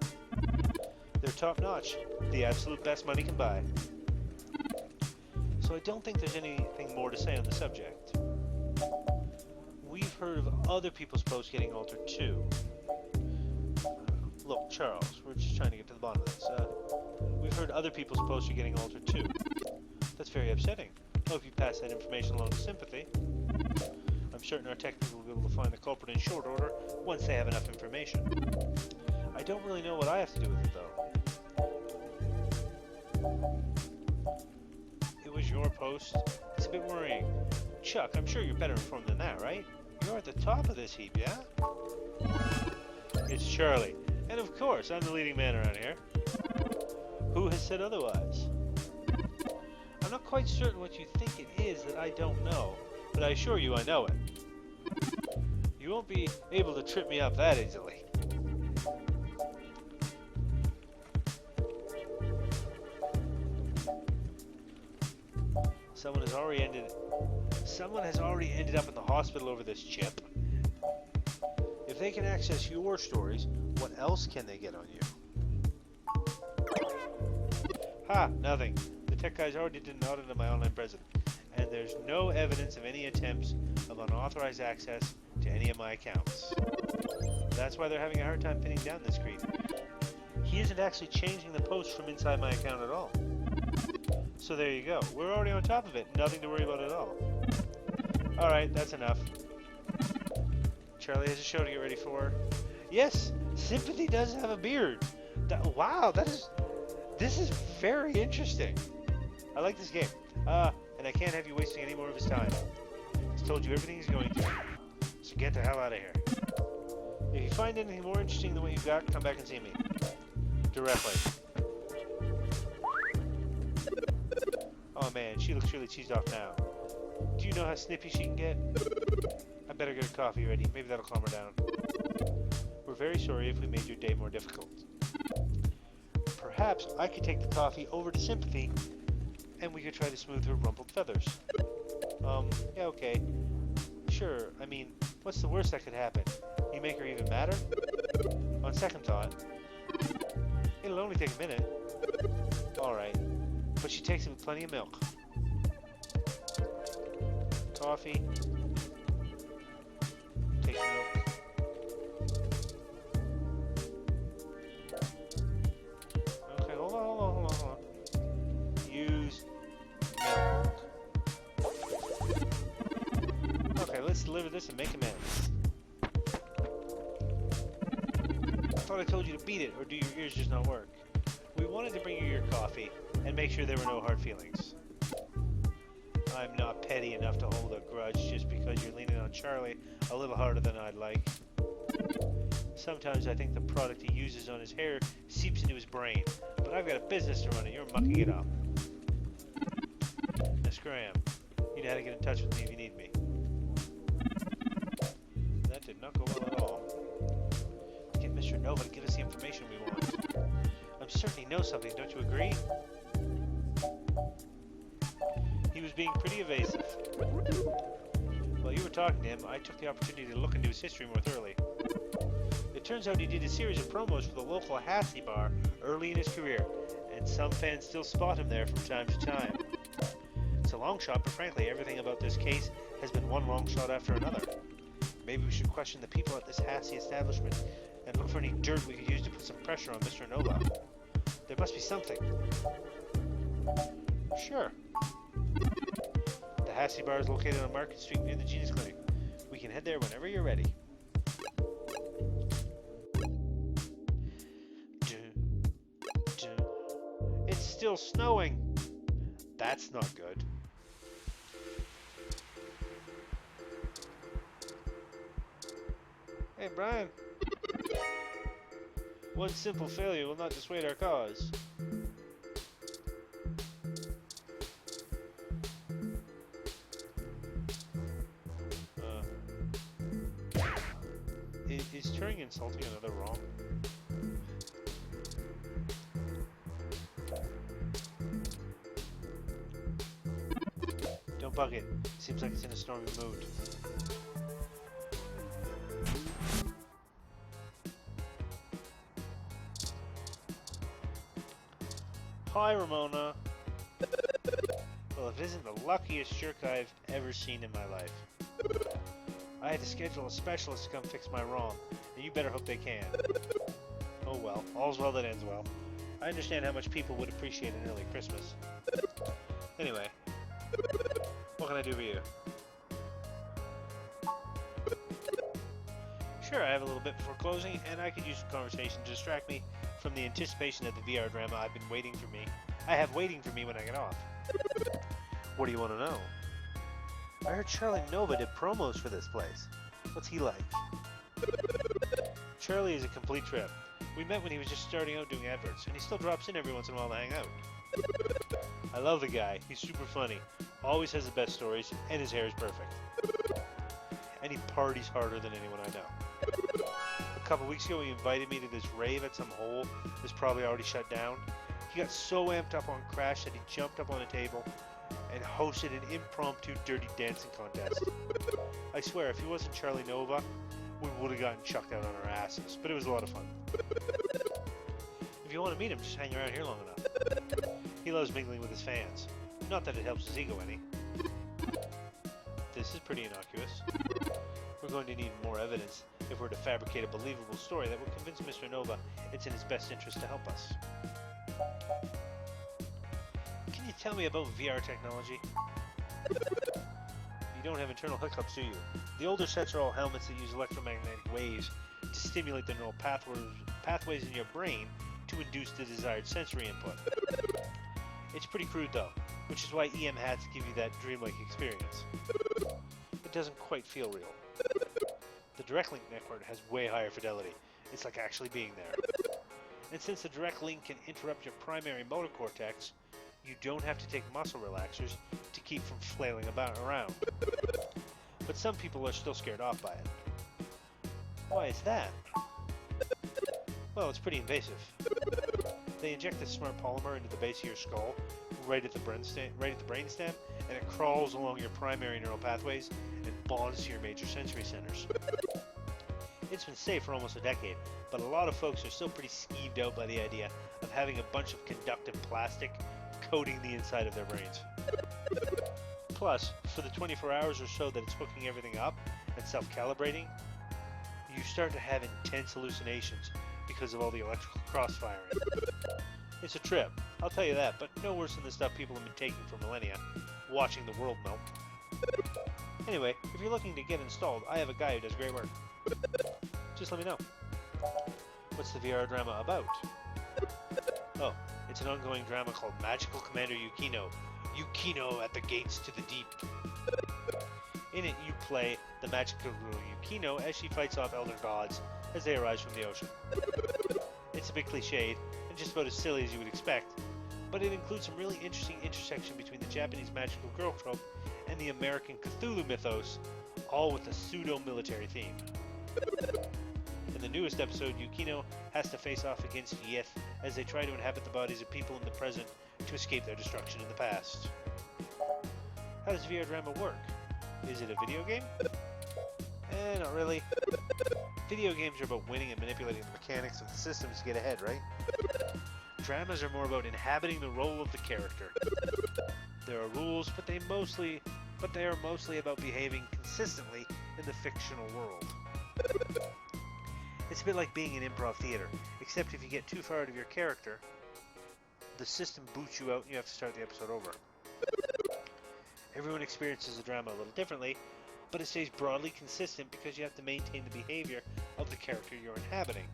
[SPEAKER 1] They're top-notch, the absolute best money can buy. So I don't think there's anything more to say on the subject. We've heard of other people's posts getting altered too. Look, Charles, we're just trying to get to the bottom of this. We've heard other people's posts are getting altered too. That's very upsetting. Hope you pass that information along to Sympathy. I'm certain our tech people will be able to find the culprit in short order once they have enough information. I don't really know what I have to do with it though. It was your post. It's a bit worrying. Chuck, I'm sure you're better informed than that, right? You're at the top of this heap, yeah? It's Charlie. And of course, I'm the leading man around here. Who has said otherwise? I'm not quite certain what you think it is that I don't know, but I assure you I know it. You won't be able to trip me up that easily. Someone has already ended up in the hospital over this chip. If they can access your stories, what else can they get on you? Ha! Nothing. The tech guys already did an audit of my online presence, and there's no evidence of any attempts of unauthorized access to any of my accounts. That's why they're having a hard time pinning down this creep. He isn't actually changing the post from inside my account at all. So there you go. We're already on top of it. Nothing to worry about at all. Alright, that's enough. Charlie has a show to get ready for. Yes, Sympathy does have a beard. Wow, this is very interesting. I like this game. And I can't have you wasting any more of his time. He's told you everything he's going to. So get the hell out of here. If you find anything more interesting than what you've got, come back and see me. Directly. Oh man, she looks really cheesed off now. Do you know how snippy she can get? I better get her coffee ready. Maybe that'll calm her down. We're very sorry if we made your day more difficult. Perhaps I could take the coffee over to Sympathy, and we could try to smooth her rumpled feathers. Yeah, okay. Sure, I mean, what's the worst that could happen? You make her even madder? On second thought, it'll only take a minute. Alright, but she takes it with plenty of milk. Coffee. Take milk. Okay, hold on. Use milk. Okay, let's deliver this and make amends. I thought I told you to beat it, or do your ears just not work? We wanted to bring you your coffee and make sure there were no hard feelings. I'm not petty enough to hold a grudge just because you're leaning on Charlie a little harder than I'd like. Sometimes I think the product he uses on his hair seeps into his brain, but I've got a business to run and you're mucking it up. Miss Graham, you know how to get in touch with me if you need me. That did not go well at all. Get Mr. Nova to give us the information we want. I'm certain he knows something, don't you agree? He was being pretty evasive. While you were talking to him, I took the opportunity to look into his history more thoroughly. It turns out he did a series of promos for the local Hassie bar early in his career, and some fans still spot him there from time to time. It's a long shot, but frankly, everything about this case has been one long shot after another. Maybe we should question the people at this Hassie establishment and look for any dirt we could use to put some pressure on Mr. Nova. There must be something. Sure. The Hassie bar is located on Market Street near the Genius Clinic. We can head there whenever you're ready. It's still snowing. That's not good. Hey, Brian. One simple failure will not dissuade our cause. Is Turing insulting another wrong? Don't bug it. Seems like it's in a stormy mood. Hi, Ramona. Well, if it isn't the luckiest jerk I've ever seen in my life. I had to schedule a specialist to come fix my ROM, and you better hope they can. Oh well, all's well that ends well. I understand how much people would appreciate an early Christmas. Anyway, what can I do for you? Sure, I have a little bit before closing, and I could use some conversation to distract me from the anticipation of the VR drama I have waiting for me when I get off. What do you want to know? I heard Charlie Nova did promos for this place. What's he like? Charlie is a complete trip. We met when he was just starting out doing adverts, and he still drops in every once in a while to hang out. I love the guy. He's super funny. Always has the best stories, and his hair is perfect. And he parties harder than anyone I know. A couple weeks ago, he invited me to this rave at some hole that's probably already shut down. He got so amped up on Crash that he jumped up on a table and hosted an impromptu dirty dancing contest. I swear, if he wasn't Charlie Nova, we would have gotten chucked out on our asses, but it was a lot of fun. If you want to meet him, just hang around here long enough. He loves mingling with his fans. Not that it helps his ego any. This is pretty innocuous. We're going to need more evidence if we're to fabricate a believable story that will convince Mr. Nova it's in his best interest to help us. Can you tell me about VR technology? You don't have internal hookups, do you? The older sets are all helmets that use electromagnetic waves to stimulate the neural pathways in your brain to induce the desired sensory input. It's pretty crude though, which is why EM hats give you that dreamlike experience. It doesn't quite feel real. The direct link network has way higher fidelity. It's like actually being there. And since the direct link can interrupt your primary motor cortex, you don't have to take muscle relaxers to keep from flailing around. But some people are still scared off by it. Why is that? Well, it's pretty invasive. They inject this smart polymer into the base of your skull, right at the brainstem, and it crawls along your primary neural pathways and bonds to your major sensory centers. It's been safe for almost a decade, but a lot of folks are still pretty skeeved out by the idea of having a bunch of conductive plastic coating the inside of their brains. Plus, for the 24 hours or so that it's hooking everything up and self-calibrating, you start to have intense hallucinations because of all the electrical crossfiring. It's a trip, I'll tell you that, but no worse than the stuff people have been taking for millennia, watching the world melt. Anyway, if you're looking to get installed, I have a guy who does great work. Just let me know. What's the VR drama about? Oh, it's an ongoing drama called Magical Commander Yukino. Yukino at the Gates to the Deep. In it, you play the magical girl Yukino as she fights off elder gods as they arise from the ocean. It's a bit cliched and just about as silly as you would expect, but it includes some really interesting intersection between the Japanese magical girl trope and the American Cthulhu mythos, all with a pseudo-military theme. In the newest episode, Yukino has to face off against Yith as they try to inhabit the bodies of people in the present to escape their destruction in the past. How does VR drama work? Is it a video game? Not really. Video games are about winning and manipulating the mechanics of the systems to get ahead, right? Dramas are more about inhabiting the role of the character. There are rules, but they are mostly about behaving consistently in the fictional world. It's a bit like being in improv theater, except if you get too far out of your character, the system boots you out and you have to start the episode over. Everyone experiences the drama a little differently, but it stays broadly consistent because you have to maintain the behavior of the character you're inhabiting.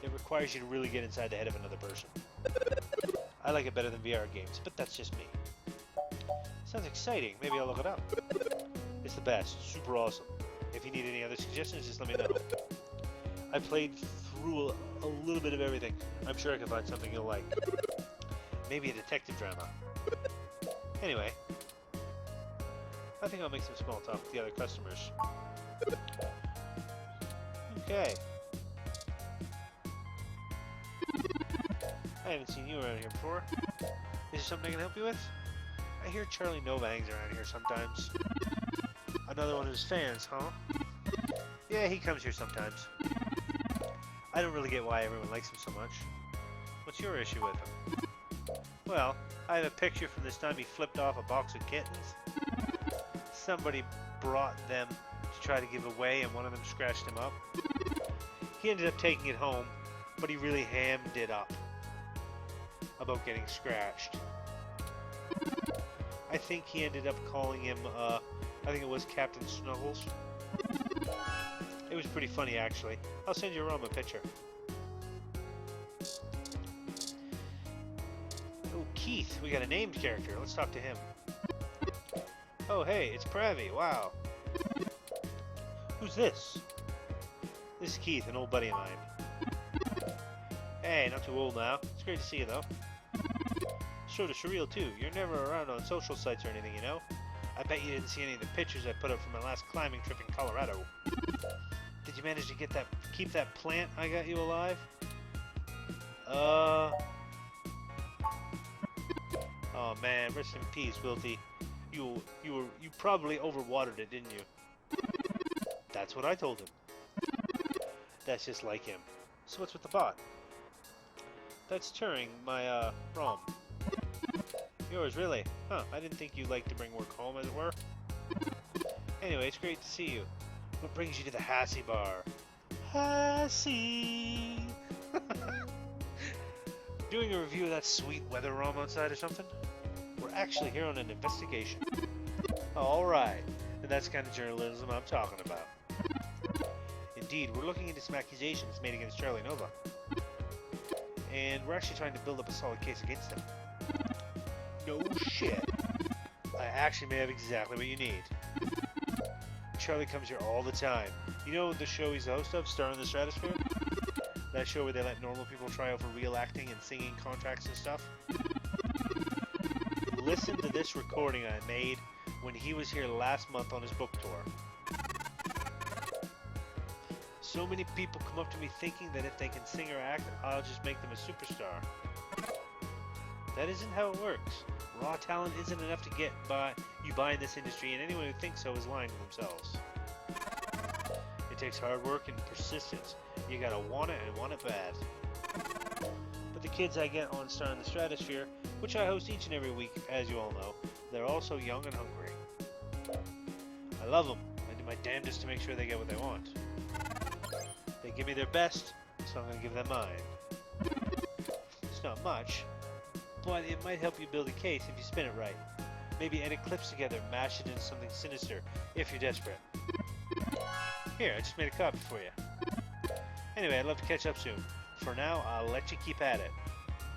[SPEAKER 1] It requires you to really get inside the head of another person. I like it better than VR games, but that's just me. Sounds exciting, maybe I'll look it up. It's the best, super awesome. If you need any other suggestions, just let me know. I played through a little bit of everything. I'm sure I can find something you'll like. Maybe a detective drama. Anyway, I think I'll make some small talk with the other customers. Okay. I haven't seen you around here before. Is there something I can help you with? I hear Charlie Nova hangs around here sometimes. Another one of his fans, huh? Yeah, he comes here sometimes. I don't really get why everyone likes him so much. What's your issue with him? Well, I have a picture from this time he flipped off a box of kittens. Somebody brought them to try to give away, and one of them scratched him up. He ended up taking it home, but he really hammed it up about getting scratched. I think he ended up calling him, I think it was Captain Snuggles. It was pretty funny, actually. I'll send you around a picture. Oh, Keith, we got a named character. Let's talk to him. Oh, hey, it's Pravi. Wow. Who's this? This is Keith, an old buddy of mine. Hey, not too old now. It's great to see you, though. Sort of surreal, too. You're never around on social sites or anything, you know? I bet you didn't see any of the pictures I put up from my last climbing trip in Colorado. Did you manage to keep that plant I got you alive? Oh man, rest in peace, Wilty. You probably overwatered it, didn't you? That's what I told him. That's just like him. So what's with the bot? That's Turing, my ROM. Yours, really? Huh, I didn't think you liked to bring work home, as it were. Anyway, it's great to see you. What brings you to the Hassie Bar? Hassie! Doing a review of that sweet weather ROM outside or something? We're actually here on an investigation. Alright, and that's the kind of journalism I'm talking about. Indeed, we're looking into some accusations made against Charlie Nova. And we're actually trying to build up a solid case against him. No shit. I actually may have exactly what you need. Charlie comes here all the time. You know the show he's the host of, Star in the Stratosphere? That show where they let normal people try out for real acting and singing contracts and stuff? Listen to this recording I made when he was here last month on his book tour. So many people come up to me thinking that if they can sing or act, I'll just make them a superstar. That isn't how it works. Raw talent isn't enough to get you by in this industry, and anyone who thinks so is lying to themselves. It takes hard work and persistence. You gotta want it and want it bad. But the kids I get on Star in the Stratosphere, which I host each and every week, as you all know, they're all so young and hungry. I love them. I do my damnedest to make sure they get what they want. They give me their best, so I'm gonna give them mine. It's not much, but it might help you build a case if you spin it right. Maybe edit clips together, mash it into something sinister, if you're desperate. Here, I just made a copy for you. Anyway, I'd love to catch up soon. For now, I'll let you keep at it.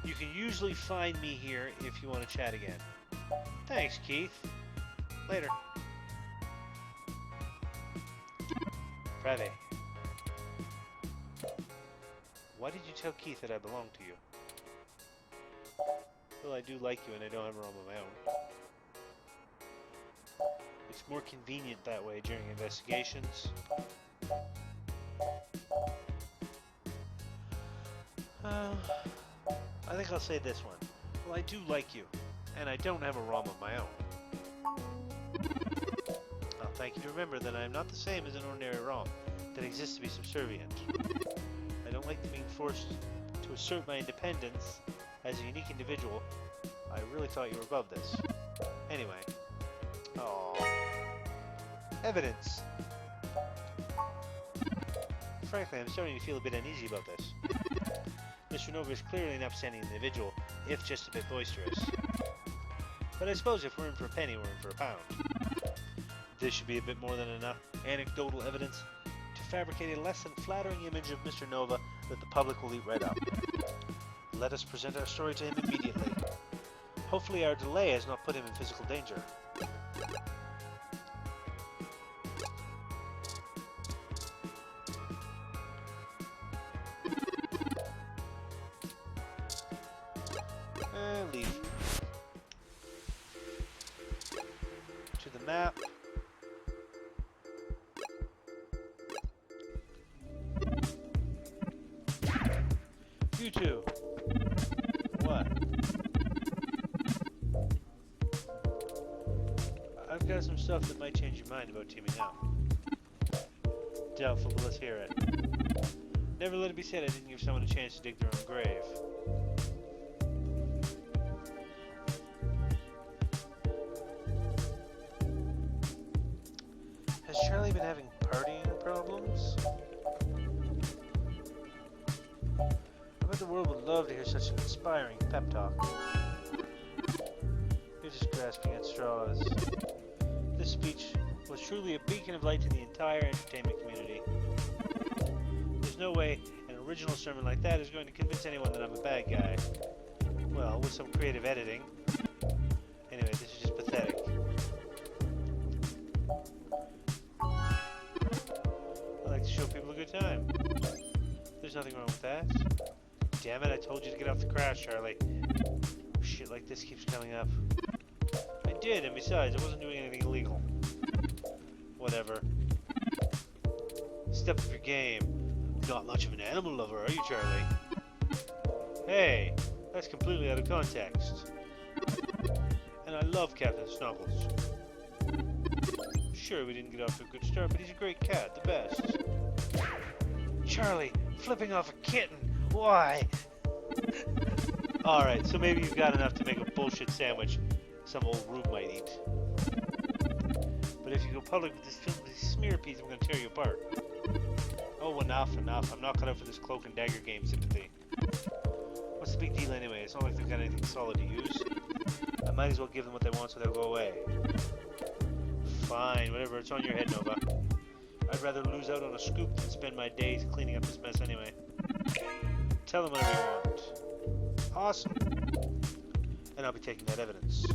[SPEAKER 1] You can usually find me here if you want to chat again. Thanks, Keith. Later. Pravi. Why did you tell Keith that I belong to you? Well, I do like you and I don't have a room of my own. It's more convenient that way during investigations. I think I'll say this one. Well, I do like you, and I don't have a ROM of my own. I'll thank you to remember that I am not the same as an ordinary ROM that exists to be subservient. I don't like being forced to assert my independence as a unique individual. I really thought you were above this. Anyway. Aww. Evidence. Frankly, I'm starting to feel a bit uneasy about this. Mr. Nova is clearly an upstanding individual, if just a bit boisterous. But I suppose if we're in for a penny, we're in for a pound. This should be a bit more than enough anecdotal evidence to fabricate a less than flattering image of Mr. Nova that the public will eat right up. Let us present our story to him immediately. Hopefully our delay has not put him in physical danger. And leave. To the map. You two. What? I've got some stuff that might change your mind about teaming up. Doubtful, but let's hear it. Never let it be said I didn't give someone a chance to dig their own grave. I bet the world would love to hear such an inspiring pep talk. You're just grasping at straws. This speech was truly a beacon of light to the entire entertainment community. There's no way an original sermon like that is going to convince anyone that I'm a bad guy. Well, with some creative editing. Anyway, this is just pathetic. I like to show people a good time. There's nothing wrong with that. Damn it, I told you to get off the crash, Charlie. Shit like this keeps coming up. I did, and besides, I wasn't doing anything illegal. Whatever. Step up your game. Not much of an animal lover, are you, Charlie? Hey, that's completely out of context. And I love Captain Snuggles. Sure, we didn't get off to a good start, but he's a great cat, the best. Charlie, flipping off a kitten. Why? Alright, so maybe you've got enough to make a bullshit sandwich some old rube might eat. But if you go public with this smear piece, I'm going to tear you apart. Oh, enough. I'm not cut out for this cloak and dagger game sympathy. What's the big deal anyway? It's not like they've got anything solid to use. I might as well give them what they want so they'll go away. Fine, whatever. It's on your head, Nova. I'd rather lose out on a scoop than spend my days cleaning up this mess anyway. Tell them whatever you want. Awesome. And I'll be taking that evidence.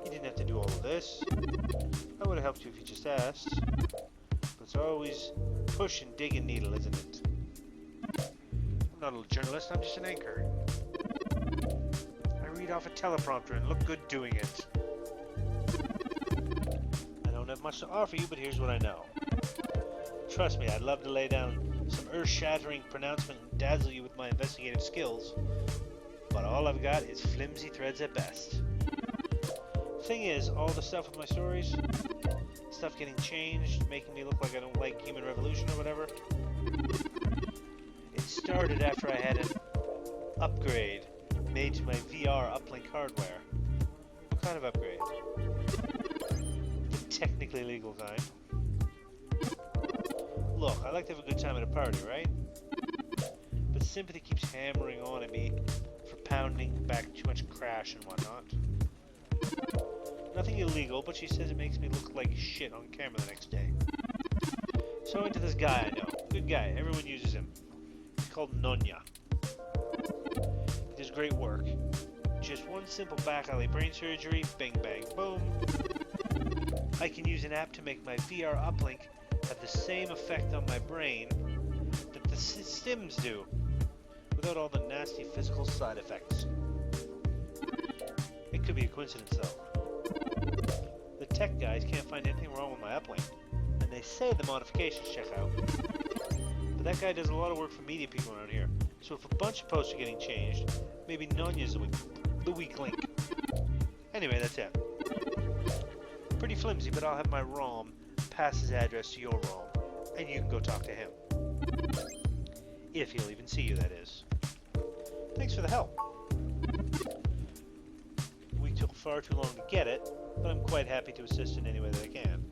[SPEAKER 1] You didn't have to do all of this. I would have helped you if you just asked. But it's always push and dig a needle, isn't it? I'm not a journalist, I'm just an anchor. I read off a teleprompter and look good doing it. I don't have much to offer you, but here's what I know. Trust me, I'd love to lay down some earth-shattering pronouncement and dazzle you with my investigative skills, but all I've got is flimsy threads at best. Thing is, all the stuff with my stories, stuff getting changed, making me look like I don't like human revolution or whatever, it started after I had an upgrade made to my VR uplink hardware. What kind of upgrade? The technically legal kind. Look, I like to have a good time at a party, right? But sympathy keeps hammering on at me for pounding back too much crash and whatnot. Nothing illegal, but she says it makes me look like shit on camera the next day. So I went to this guy I know. Good guy, everyone uses him. He's called Nonya. He does great work. Just one simple back alley brain surgery, bang bang boom. I can use an app to make my VR uplink have the same effect on my brain that the Sims do, without all the nasty physical side effects. It could be a coincidence though. The tech guys can't find anything wrong with my uplink, and they say the modifications check out. But that guy does a lot of work for media people around here, so if a bunch of posts are getting changed, maybe Nonya's the weak link. Anyway, that's it. Pretty flimsy, but I'll have my ROM pass his address to your ROM, and you can go talk to him. If he'll even see you, that is. Thanks for the help. We took far too long to get it, but I'm quite happy to assist in any way that I can.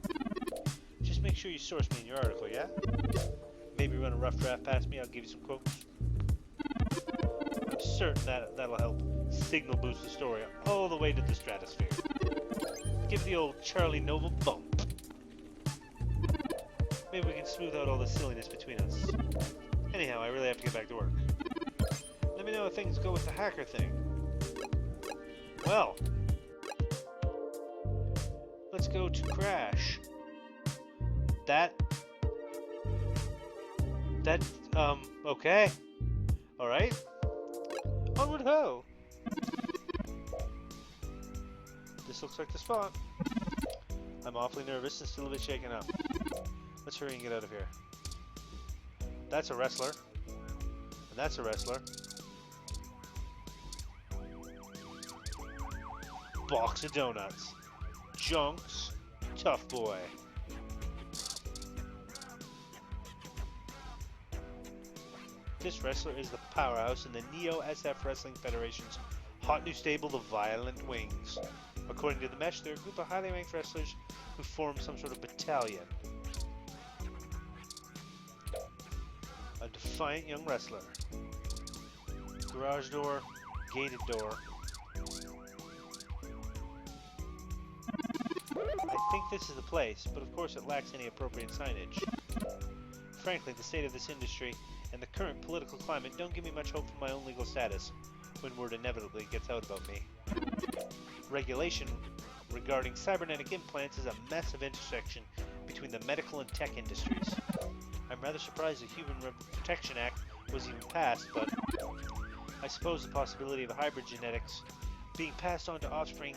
[SPEAKER 1] Just make sure you source me in your article, yeah? Maybe run a rough draft past me, I'll give you some quotes. I'm certain that'll help signal boost the story all the way to the stratosphere. Give the old Charlie Nova bump. Maybe we can smooth out all the silliness between us. Anyhow, I really have to get back to work. Let me know how things go with the hacker thing. Well, let's go to Crash. Okay. Alright. Onward ho! This looks like the spot. I'm awfully nervous and still a bit shaken up. Let's hurry and get out of here. That's a wrestler. And that's a wrestler. Box of donuts. Junks. Tough boy. This wrestler is the powerhouse in the Neo SF Wrestling Federation's hot new stable, the Violent Wings. According to the Mesh, they're a group of highly ranked wrestlers who form some sort of battalion. A defiant young wrestler. Garage door, gated door. I think this is the place, but of course it lacks any appropriate signage. Frankly, the state of this industry and the current political climate don't give me much hope for my own legal status when word inevitably gets out about me. Regulation regarding cybernetic implants is a massive intersection between the medical and tech industries. I'm rather surprised the Human Protection Act was even passed, but I suppose the possibility of hybrid genetics being passed on to offspring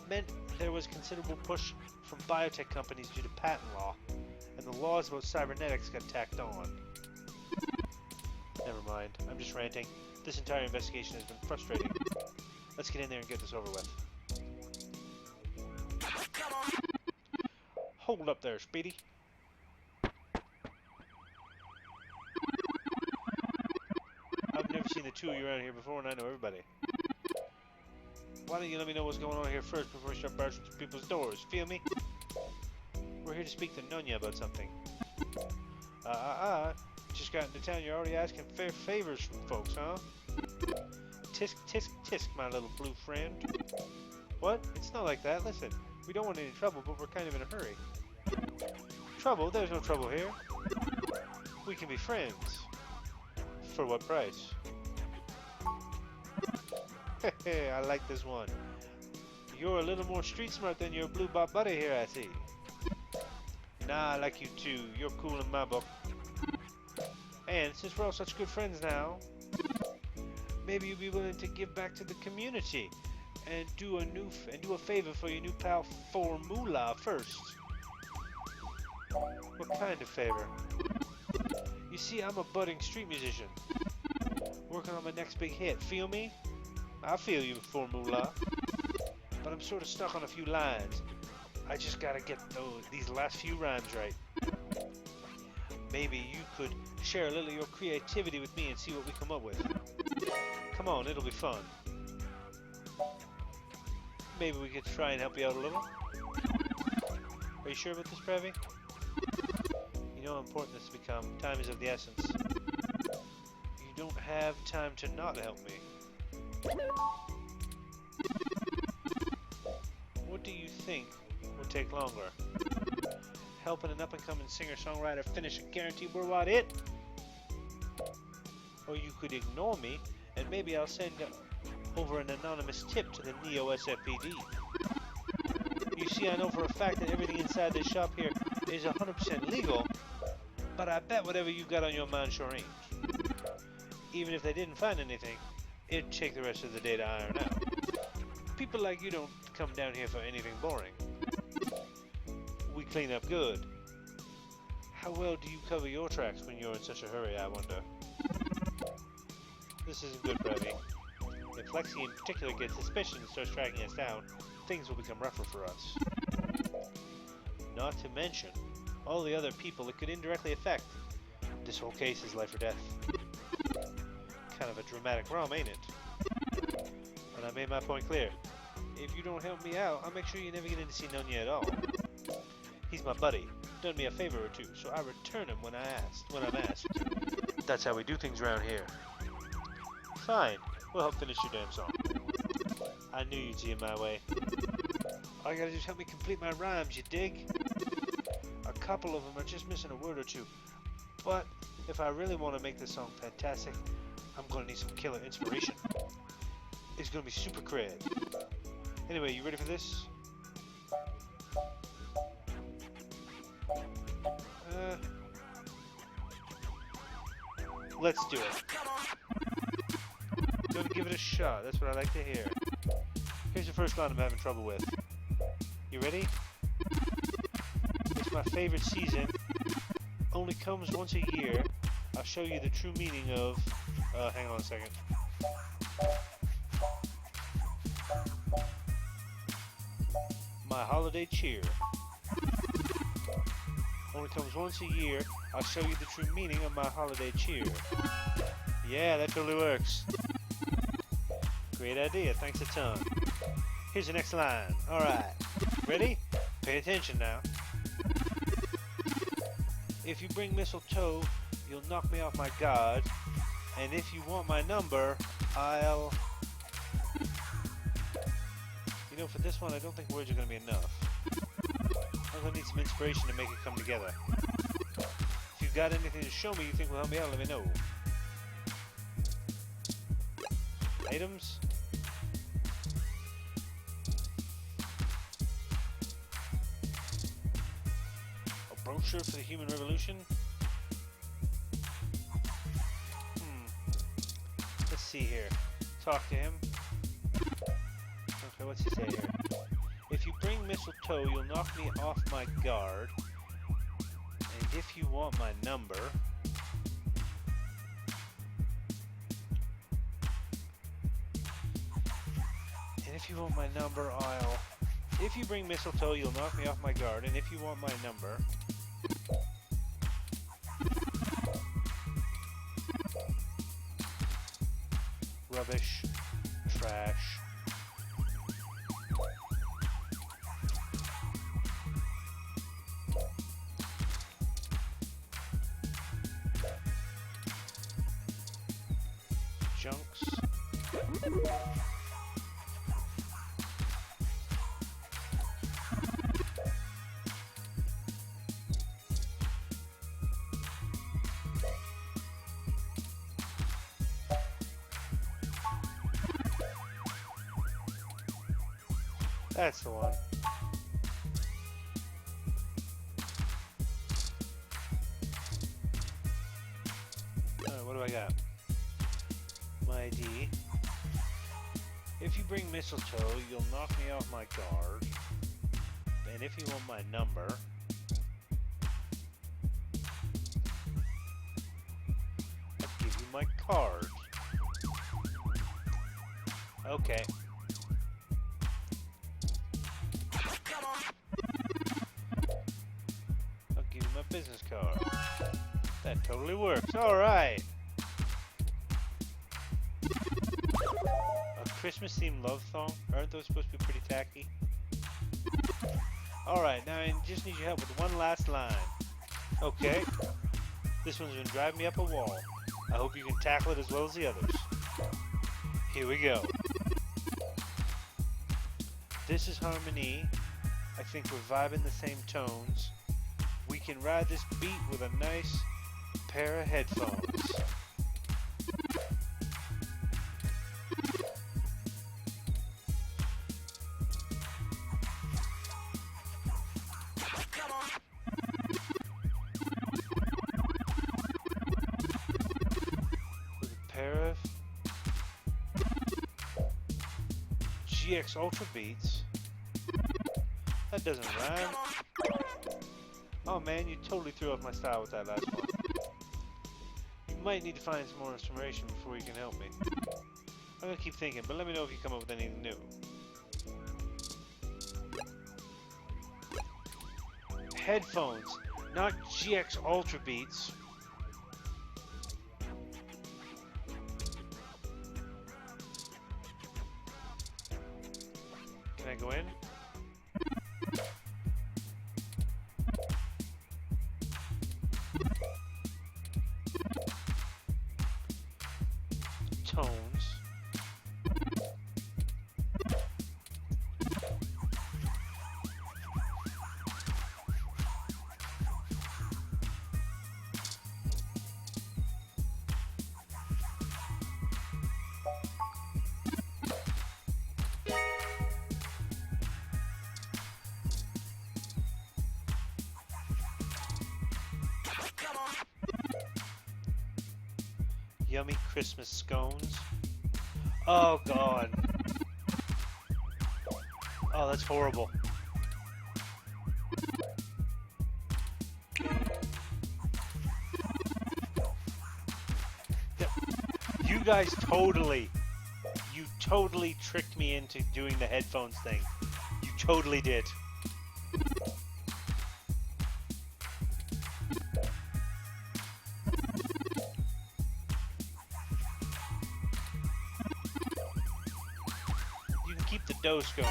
[SPEAKER 1] meant there was considerable push from biotech companies due to patent law, and the laws about cybernetics got tacked on. Never mind, I'm just ranting. This entire investigation has been frustrating. Let's get in there and get this over with. Hold up there, Speedy. I've never seen the two of you around here before, and I know everybody. Why don't you let me know what's going on here first before we start barging through people's doors? Feel me? We're here to speak to Nunya about something. Just got into town. You're already asking fair favors from folks, huh? Tisk, tisk, tisk, my little blue friend. What? It's not like that. Listen, we don't want any trouble, but we're kind of in a hurry. Trouble? There's no trouble here. We can be friends. For what price? Hey, I like this one. You're a little more street smart than your blue bot buddy here, I see. Nah, I like you too. You're cool in my book. And since we're all such good friends now, maybe you'd be willing to give back to the community and do a favor for your new pal Formula first. What kind of favor? You see, I'm a budding street musician, working on my next big hit. Feel me? I feel you, Formula. But I'm sort of stuck on a few lines. I just gotta get these last few rhymes right. Maybe you could share a little of your creativity with me and see what we come up with. Come on, it'll be fun. Maybe we could try and help you out a little. Are you sure about this, Pravi? You know how important this has become. Time is of the essence. You don't have time to not help me. What do you think would take longer? Helping an up-and-coming singer-songwriter finish a guaranteed worldwide hit? Or you could ignore me, and maybe I'll send over an anonymous tip to the Neo SFPD. You see, I know for a fact that everything inside this shop here is 100% legal, but I bet whatever you've got on your mind sure ain't. Even if they didn't find anything, it'd take the rest of the day to iron out. People like you don't come down here for anything boring. We clean up good. How well do you cover your tracks when you're in such a hurry, I wonder? This isn't good, Pravi. If Lexi in particular gets suspicious and starts tracking us down, things will become rougher for us. Not to mention all the other people it could indirectly affect. This whole case is life or death. Kind of a dramatic rom, ain't it? But I made my point clear. If you don't help me out, I'll make sure you never get in to see Nunya at all. He's my buddy, done me a favor or two, so I return him when I'm asked. That's how we do things around here. Fine, we'll help finish your damn song. I knew you'd see it my way. All you gotta do is help me complete my rhymes, you dig? A couple of them are just missing a word or two. But if I really want to make this song fantastic, I'm gonna need some killer inspiration. It's gonna be super cred. Anyway, you ready for this? Let's do it. Gonna give it a shot. That's what I like to hear. Here's the first line I'm having trouble with. You ready? It's my favorite season. Only comes once a year. I'll show you the true meaning of... hang on a second. My holiday cheer. Only comes once a year. I'll show you the true meaning of my holiday cheer. Yeah, that totally works. Great idea, thanks a ton. Here's the next line. Alright, ready? Pay attention now. If you bring mistletoe you'll knock me off my guard. And if you want my number, I'll... You know, for this one, I don't think words are going to be enough. I'm going to need some inspiration to make it come together. If you've got anything to show me you think will help me out, let me know. Items? A brochure for the human revolution? Let's see here. Talk to him. Okay, what's he say here? If you bring mistletoe, you'll knock me off my guard. And if you want my number... And if you want my number, I'll... If you bring mistletoe, you'll knock me off my guard. And if you want my number... Rubbish. Trash. Junks. That's the one. What do I got? My ID. If you bring mistletoe, you'll knock me off my guard. And if you want my number... I'll give you my card. Okay. I'll give you my business card. That totally works. Alright. A Christmas-themed love song? Aren't those supposed to be pretty tacky? Alright, now I just need your help with one last line. Okay. This one's been driving me up a wall. I hope you can tackle it as well as the others. Here we go. This is harmony. I think we're vibing the same tones. We can ride this beat with a nice pair of headphones. With a pair of GX Ultra Beats. That doesn't rhyme. Oh man, you totally threw off my style with that last one. You might need to find some more inspiration before you can help me. I'm gonna keep thinking, but let me know if you come up with anything new. Headphones, not GX Ultra Beats. Can I go in? Tones. Yummy Christmas scones. Oh god. Oh, that's horrible. You guys you totally tricked me into doing the headphones thing. You totally did. Keep the dough scones.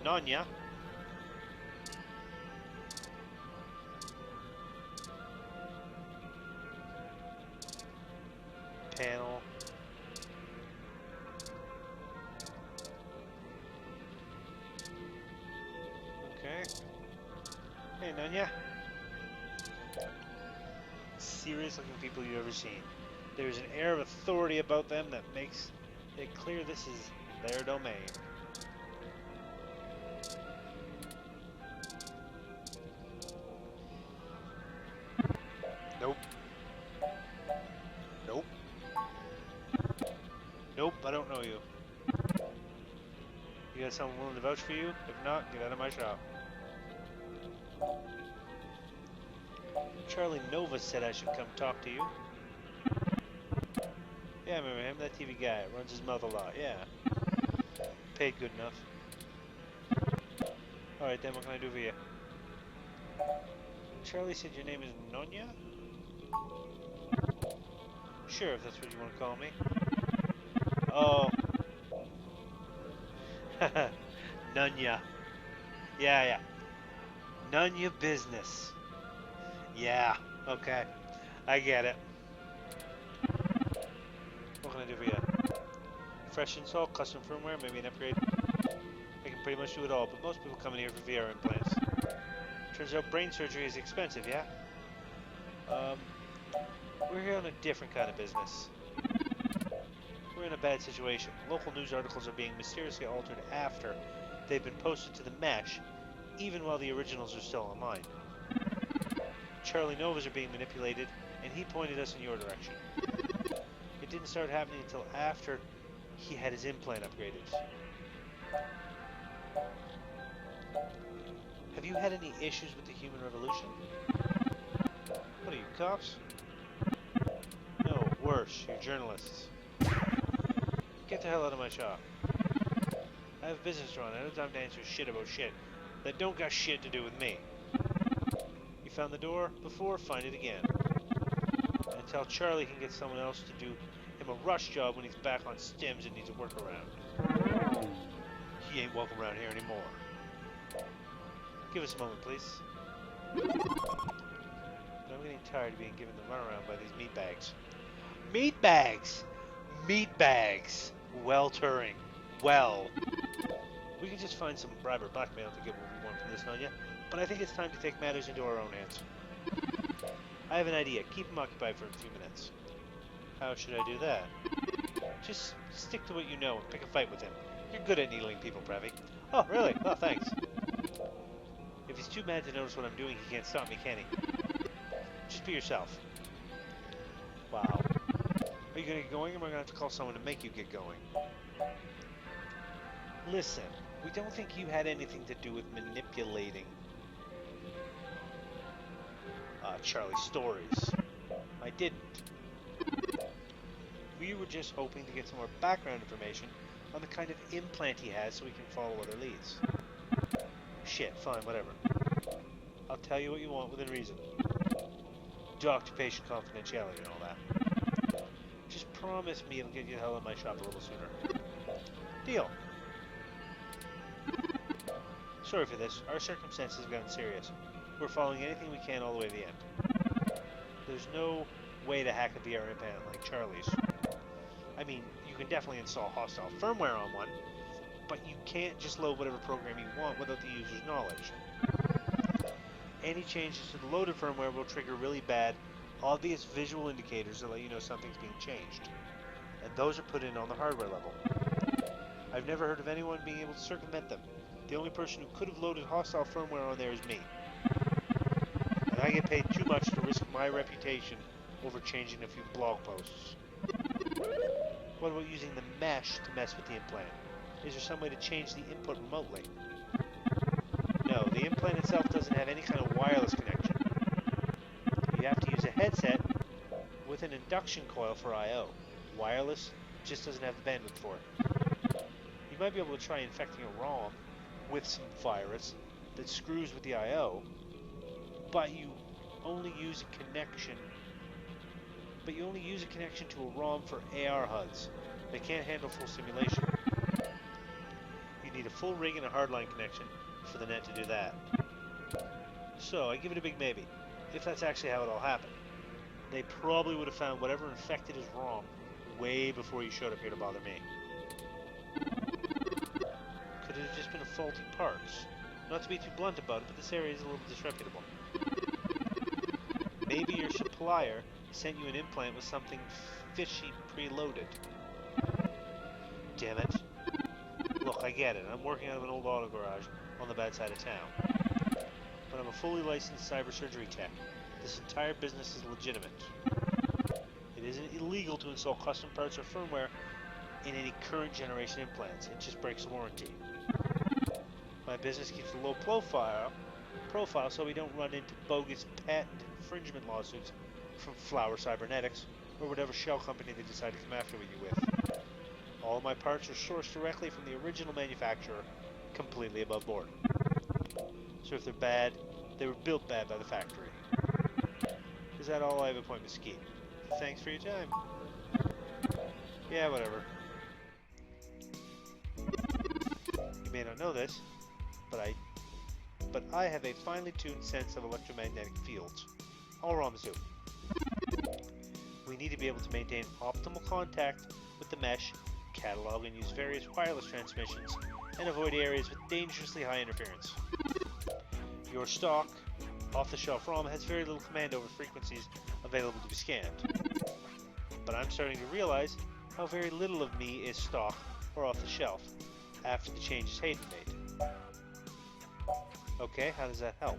[SPEAKER 1] Nonya. Panel. Okay. Hey, Nonya. Serious looking people you've ever seen. There's an air of authority about them that makes it clear this is their domain. Nope. Nope. Nope, I don't know you. You got someone willing to vouch for you? If not, get out of my shop. Charlie Nova said I should come talk to you. Yeah, I remember him, that TV guy. Runs his mouth a lot, yeah. Paid good enough. Alright then, what can I do for you? Charlie said your name is Nonya? Sure, if that's what you want to call me. Oh. Nonya. Yeah. Nonya business. Yeah, okay. I get it. What can I do for you? Fresh install, custom firmware, maybe an upgrade. I can pretty much do it all, but most people come in here for VR implants. Turns out brain surgery is expensive, yeah? We're here on a different kind of business. We're in a bad situation. Local news articles are being mysteriously altered after they've been posted to the mesh, even while the originals are still online. Charlie Novas are being manipulated, and he pointed us in your direction. It didn't start happening until after he had his implant upgraded. Have you had any issues with the human revolution? What are you, cops? No, worse, you're journalists. Get the hell out of my shop. I have business to run. I don't have time to answer shit about shit that don't got shit to do with me. You found the door before, find it again. And tell Charlie he can get someone else to do him a rush job when he's back on stims and needs a workaround. He ain't welcome around here anymore. Give us a moment, please. But I'm getting tired of being given the runaround by these meatbags. Meatbags! Meatbags! Well, Turing. Well. We can just find some bribe or blackmail to get what we want from this Nonya, but I think it's time to take matters into our own hands. I have an idea. Keep him occupied for a few minutes. How should I do that? Just stick to what you know and pick a fight with him. You're good at needling people, Pravi. Oh, really? Oh, thanks. If he's too mad to notice what I'm doing, he can't stop me, can he? Just be yourself. Wow. Are you going to get going, or am I going to have to call someone to make you get going? Listen, we don't think you had anything to do with manipulating Charlie's stories. I didn't. We were just hoping to get some more background information on the kind of implant he has so we can follow other leads. Shit, fine, whatever. I'll tell you what you want within reason. Doctor-patient confidentiality and all that. Just promise me it'll get you the hell out of my shop a little sooner. Deal. Sorry for this. Our circumstances have gotten serious. We're following anything we can all the way to the end. There's no way to hack a VR implant like Charlie's. I mean, you can definitely install hostile firmware on one, but you can't just load whatever program you want without the user's knowledge. Any changes to the loaded firmware will trigger really bad, obvious visual indicators that let you know something's being changed. And those are put in on the hardware level. I've never heard of anyone being able to circumvent them. The only person who could have loaded hostile firmware on there is me. And I get paid too much to risk my reputation over changing a few blog posts. What about using the mesh to mess with the implant? Is there some way to change the input remotely? No, the implant itself doesn't have any kind of wireless connection. You have to use a headset with an induction coil for I/O. Wireless just doesn't have the bandwidth for it. You might be able to try infecting a ROM with some virus that screws with the I/O, but you only use a connection to a ROM for AR HUDs. They can't handle full simulation. You need a full rig and a hardline connection for the net to do that. So I give it a big maybe. If that's actually how it all happened, they probably would have found whatever infected is wrong way before you showed up here to bother me. Could it have just been a faulty parts? Not to be too blunt about it, but this area is a little disreputable. Maybe your supplier sent you an implant with something fishy preloaded. Damn it. Look, I get it. I'm working out of an old auto garage on the bad side of town. But I'm a fully licensed cyber surgery tech. This entire business is legitimate. It isn't illegal to install custom parts or firmware in any current generation implants. It just breaks warranty. My business keeps a low profile so we don't run into bogus patent infringement lawsuits from Flower Cybernetics or whatever shell company they decide to come after you with. All of my parts are sourced directly from the original manufacturer, completely above board. So if they're bad, they were built bad by the factory. Is that all? I have appointment scheme. Thanks for your time. Yeah, whatever. You may not know this, but I have a finely tuned sense of electromagnetic fields. All ROMs do. We need to be able to maintain optimal contact with the mesh, catalog and use various wireless transmissions, and avoid areas with dangerously high interference. Your stock, off-the-shelf ROM has very little command over frequencies available to be scanned. But I'm starting to realize how very little of me is stock or off-the-shelf after the changes Hayden made. Okay, how does that help?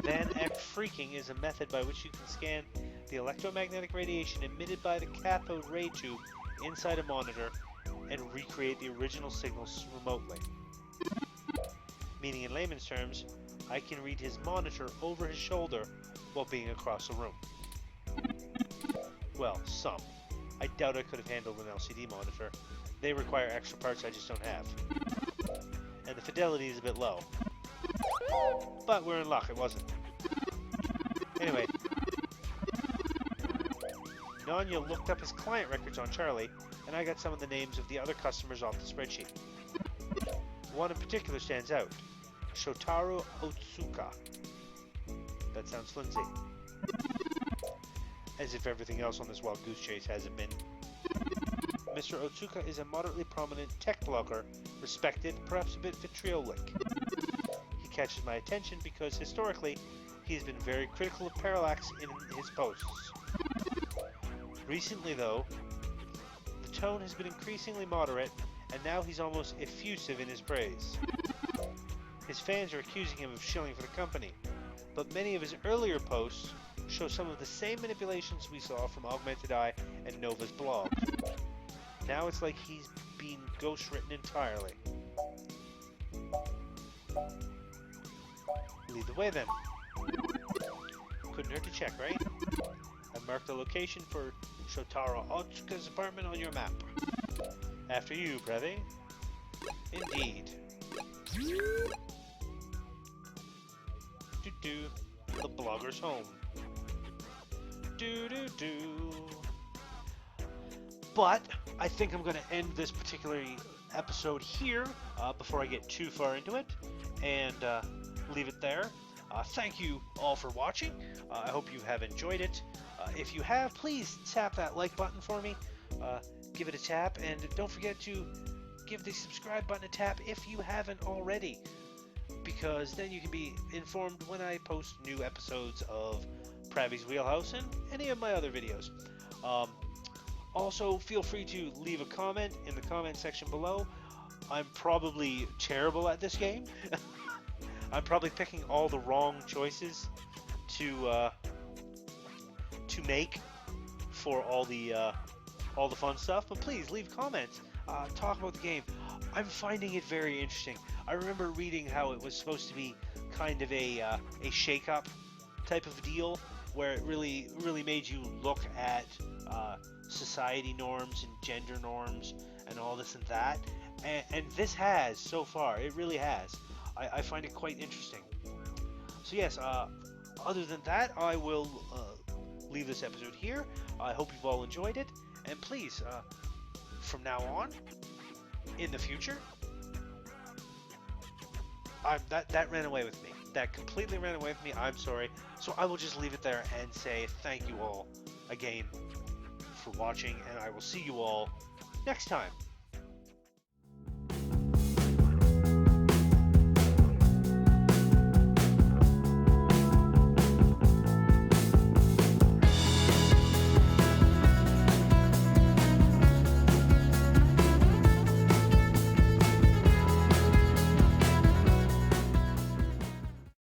[SPEAKER 1] Van Eck freaking is a method by which you can scan the electromagnetic radiation emitted by the cathode ray tube inside a monitor and recreate the original signals remotely. Meaning in layman's terms, I can read his monitor over his shoulder while being across the room. Well, some. I doubt I could have handled an LCD monitor. They require extra parts I just don't have. And the fidelity is a bit low. But we're in luck, it wasn't. Anyway, Nanya looked up his client records on Charlie, and I got some of the names of the other customers off the spreadsheet. One in particular stands out. Shotaro Otsuka. That sounds flimsy. As if everything else on this wild goose chase hasn't been. Mr. Otsuka is a moderately prominent tech blogger, respected, perhaps a bit vitriolic. He catches my attention because, historically, he has been very critical of parallax in his posts. Recently, though, the tone has been increasingly moderate, and now he's almost effusive in his praise. His fans are accusing him of shilling for the company, but many of his earlier posts show some of the same manipulations we saw from Augmented Eye and Nova's blog. Now it's like he's been ghostwritten entirely. Lead the way then. Couldn't hurt to check, right? I marked the location for Shotaro Otsuka's apartment on your map. After you, Pravi. Indeed. Do-do. The blogger's home. Do-do-do. But I think I'm going to end this particular episode here before I get too far into it and leave it there. Thank you all for watching. I hope you have enjoyed it. If you have, please tap that like button for me. Give it a tap, and don't forget to give the subscribe button a tap if you haven't already, because then you can be informed when I post new episodes of Pravi's Wheelhouse and any of my other videos. Also, feel free to leave a comment in the comment section below. I'm probably terrible at this game. I'm probably picking all the wrong choices to make for all the fun stuff. But please leave comments. Talk about the game. I'm finding it very interesting. I remember reading how it was supposed to be kind of a shake-up type of deal, where it really made you look at society norms and gender norms and all this and that. And this has, so far, it really has. I find it quite interesting. So yes, other than that, I will leave this episode here. I hope you've all enjoyed it. And please, from now on, in the future, that ran away with me. That completely ran away with me. I'm sorry. So I will just leave it there and say thank you all again for watching, and I will see you all next time.